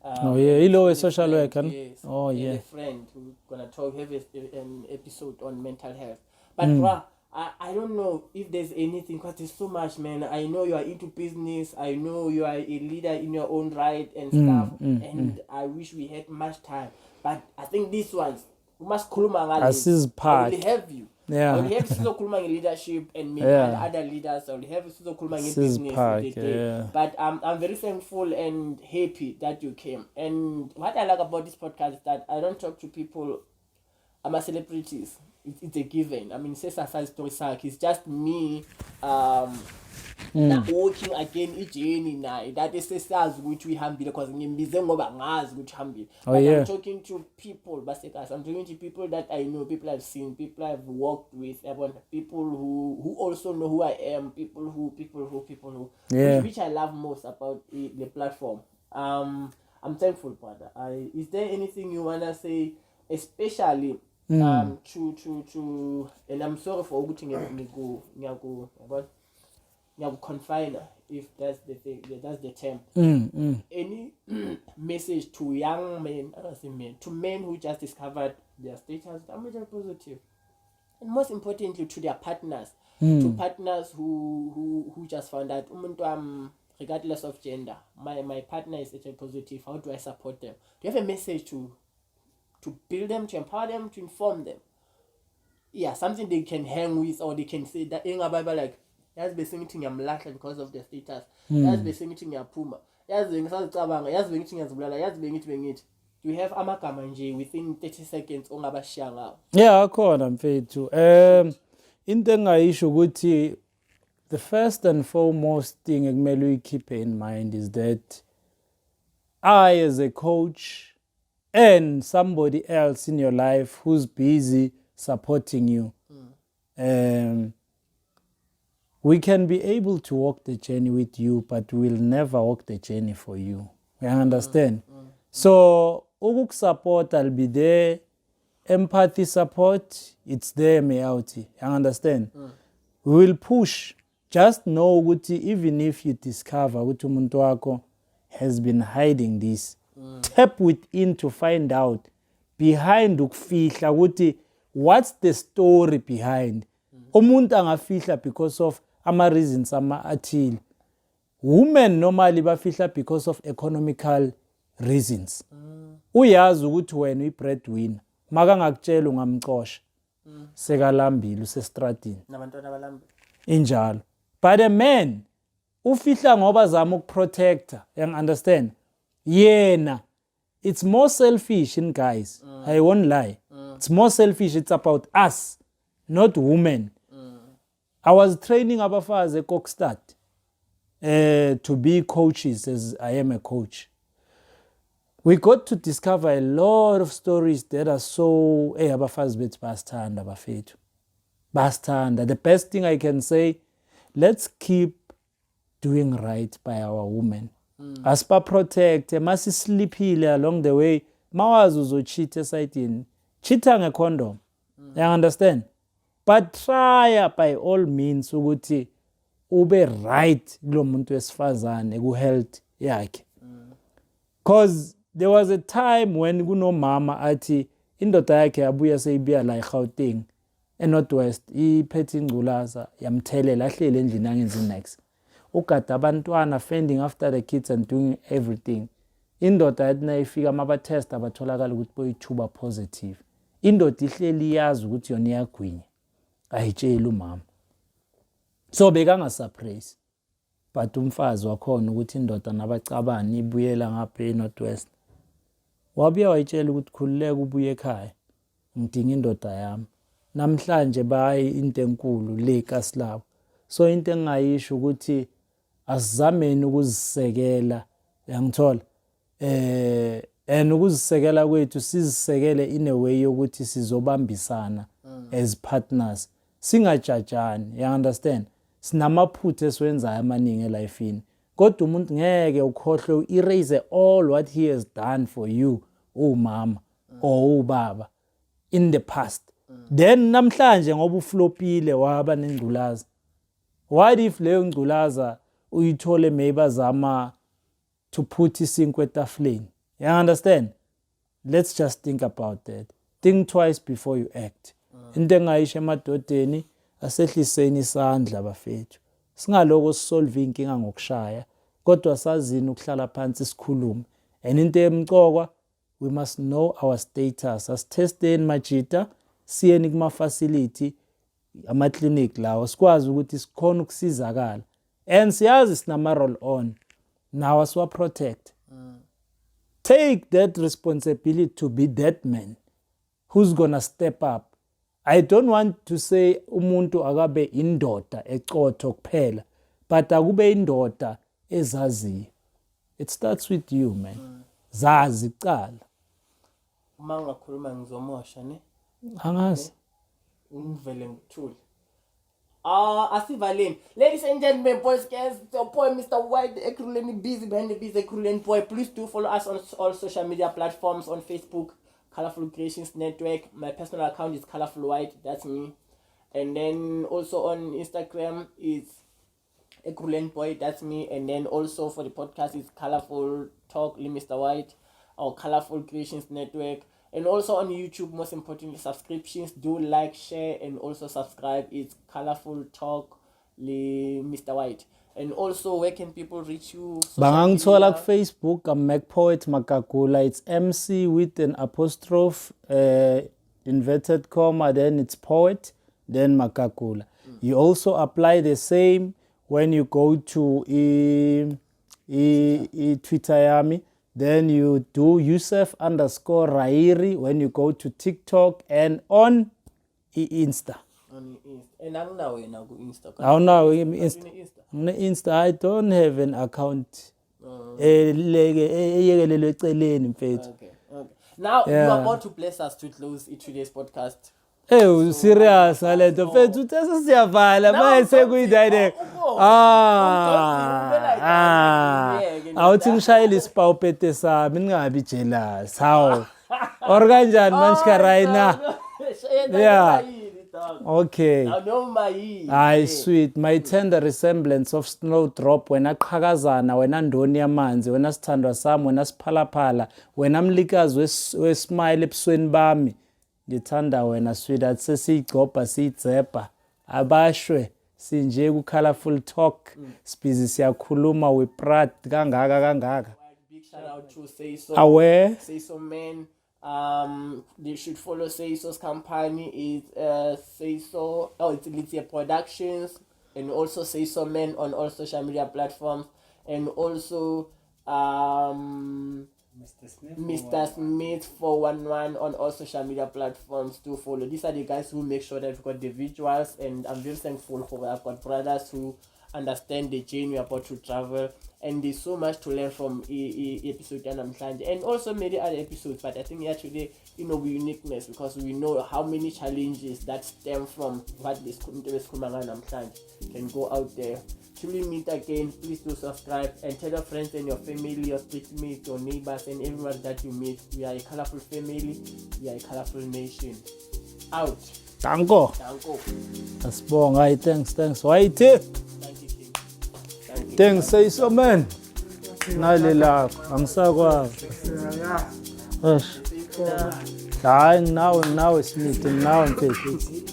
Speaker 2: Hello, a social worker.
Speaker 1: Yes, a friend who's gonna have an episode on mental health. But I don't know if there's anything, because there's so much, man. I know you are into business. I know you are a leader in your own right and stuff. And I wish we had much time. But I think these ones, we must kuluma.
Speaker 2: As is part.
Speaker 1: I will have you.
Speaker 2: Yeah.
Speaker 1: I will have Sfiso Kulma leadership and maybe other leaders. I will have Sfiso Kulma business with the day. But I'm very thankful and happy that you came. And what I like about this podcast is that I don't talk to people. I'm a celebrities. It's a given. I mean, say Sasa story sack. It's just me. Now walking again journey now that is says which we have because ngimbize ngoba ngazi ukuthi hambile. But I'm talking to people basikas. I'm talking to people that I know, people I've seen, people I've worked with, people who also know who I am, people who which I love most about the platform. I'm thankful, brother. Is there anything you wanna say, especially to and I'm sorry for confiner, if that's the thing, that's the term. Any message to young men, to men who just discovered their status, I'm positive, and most importantly to their partners, to partners who just found out regardless of gender, my partner is HIV positive. How do I support them? Do you have a message to build them, to empower them, to inform them? Yeah, something they can hang with, or they can say that in a Bible like. Yazi bese ngithi ngiyamlahla because of the status. Yazi bese ngithi ngiyaphuma. Yazi ngisazicabanga, yazi bengithi ngiyazibulala, yazi bengithi. Do you have amagama nje within 30 seconds ongabashiya ngawo?
Speaker 2: Yeah, akhona mfethu. Into engayisho ukuthi the first and foremost thing ekumele uyikhiphe in mind is that I, as a coach and somebody else in your life who's busy supporting you, we can be able to walk the journey with you, but we'll never walk the journey for you. You understand? So, support, I'll be there. Empathy support, it's there, You understand? We will push. Just know, even if you discover ukuthi umuntu wako has been hiding this, tap within to find out behind ukufihla ukuthi what's the story behind. Umuntu angafihla because of ama-reasons athile. Women normally bafihla because of economical reasons. Uyazi ukuthi wena uyi-breadwinner, makangakutshela ungamxosha. Sekalambile usestradini.
Speaker 1: Nabantwana balambile.
Speaker 2: Injalo. But a man ufihla ngoba zama ukuprotecta, you understand? Yena, it's more selfish in guys. I won't lie. It's more selfish. It's about us, not women. I was training abafazi eKokstad to be coaches, as I am a coach. We got to discover a lot of stories that are so abafazi bethu basithanda bafethu. Basithanda. The best thing I can say, let's keep doing right by our women. Aspa protect, masisliphile along the way. Mawazi uzocheat esayidini. Cheata ngecondom. You understand? But try by all means ukuthi ube right kulo muntu wesifazane ku health yakhe. Cause there was a time when kunomama athi indoda yakhe yabuya seyibiya la eGauteng eNorthwest iphethe ingculaza yamthelela ahlele endlini angenzi next. Ugada abantwana fending after the kids and doing everything. Indoda yathi nayifika mabatest abatholakala ukuthi boyithuba positive. Indoda ihleli yazi ukuthi yona iyagwinya. Ayitshela umama. So bekanga-surprise. But umfazi wakhona ukuthi indoda nabacabani ibuyela ngapha eNorthwest. Wabuya wayitshela ukuthi khululeka ubuye ekhaya. Ngidinga indoda yami. Namhlanje bayi into enkulu le kaSlabo. So into engayisho ukuthi asizameni ukuzisekela, uyangithola? And ukuzisekela kwethu sizisekele in a way yokuthi sizobambisana as partners. Singajajani, you understand? Sinamaphutha esiwenzayo amaningi elifini. Kodwa umuntu ngeke ukhohle erase all what he has done for you, mama or baba in the past. Then namhlanje ngoba uflopile waba nengculaza. What if leyo ngculaza uyithole maybe zama to put isinkwe etafuleni? You understand? Let's just think about that. Think twice before you act. Into engayisho emadodeni asehliseni isandla bafethu. Singaloko sisolve inkinga ngokushaya, kodwa sazini ukuhlala phansi sikhulume. And into emqokwa, we must know our status. Asitesteni majita, siyeni kuma facility, ama-clinic lawo sikwazi ukuthi sikhona ukusizakala and siyazi sinama-roll on nawo siwa-protect. Take that responsibility to be that man who's gonna step up. I don't want to say umuntu akabe indoda eqotho kuphela, but akube indoda ezaziyo. It starts with you, man. Zazi kuqala.
Speaker 1: Uma ungakhuluma ngizomosha ne?
Speaker 2: Angazi.
Speaker 1: Ungivele ngithule. Asivaleni. Ladies and gentlemen, boys, girls, the boy Mr. White, Ekruleni busy behind the busy Ekruleni boy. Please do follow us on all social media platforms, on Facebook, Colorful Creations Network. My personal account is Colorful White, that's me. And then also on Instagram is Ekruleni boy, that's me. And then also for the podcast is Colorful Talk, Mr. White, or Colorful Creations Network. And also on YouTube, most importantly, subscriptions. Do like, share, and also subscribe. It's Colorful Talk, Mr. White. And also, where can people reach you?
Speaker 2: Bangangithola ku Facebook, I'm Poet Magagula. It's MC with an apostrophe, inverted comma, then it's Poet, then Magagula. You also apply the same when you go to Twitter yami. Then you do Yusuf_Rairi when you go to TikTok and on Insta.
Speaker 1: On Insta. And I'm now Insta.
Speaker 2: Oh no, Insta. I don't have an account.
Speaker 1: Okay. Now you are about to bless us to close today's podcast.
Speaker 2: Hey, serious, Aleto. Fetu tesa siyavala, mase kuidaide. Awuthi ngishayile isipawupete sami ningabi jealous. How? Or kanjani manje right now? Yeah. Okay. Ay sweet, my tender resemblance of snowdrop when aqhakazana wena ndoni yamanzi wena sithandwa sami wena siphalaphala wena mlikazi wesmile ebusweni bami. Ngithanda wena sweetheart sesiyigcobha siyitsepha abashwe sinje ku Colorful Talk sibhizi siyakhuluma we proud kangaka.
Speaker 1: Big shout out to Sfiso.
Speaker 2: Aware
Speaker 1: Sfiso man. They should follow Sfiso's company. It's Sfiso. It's Lithium Productions, and also Sfiso man on all social media platforms, and also Mr. Smith 411 on all social media platforms to follow. These are the guys who make sure that we've got the visuals, and I'm very thankful for I've got brothers who understand the journey we're about to travel, and there's so much to learn from episode and also many other episodes. But I think here today, we uniqueness because we know how many challenges that stem from what this can go out there. Till we meet again, please do subscribe and tell your friends and your family, your street mates, your neighbors, and everyone that you meet. We are a colorful family. We are a colorful nation. Out.
Speaker 2: Danko. Asibonga, thanks. White. Thanks, Sfiso man. Nalela, angisakwazi. Hayi now Smith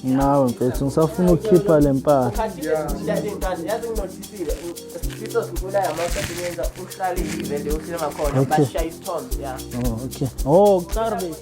Speaker 2: now mfethu ngisafuna ukukhipha lempahla.
Speaker 1: Yazi nginotisile. Sfiso sikula yamasebenza uhlale ivele uhlele ngakhona bashiya isithombe yeah.
Speaker 2: Oh okay. Oh, Karbe.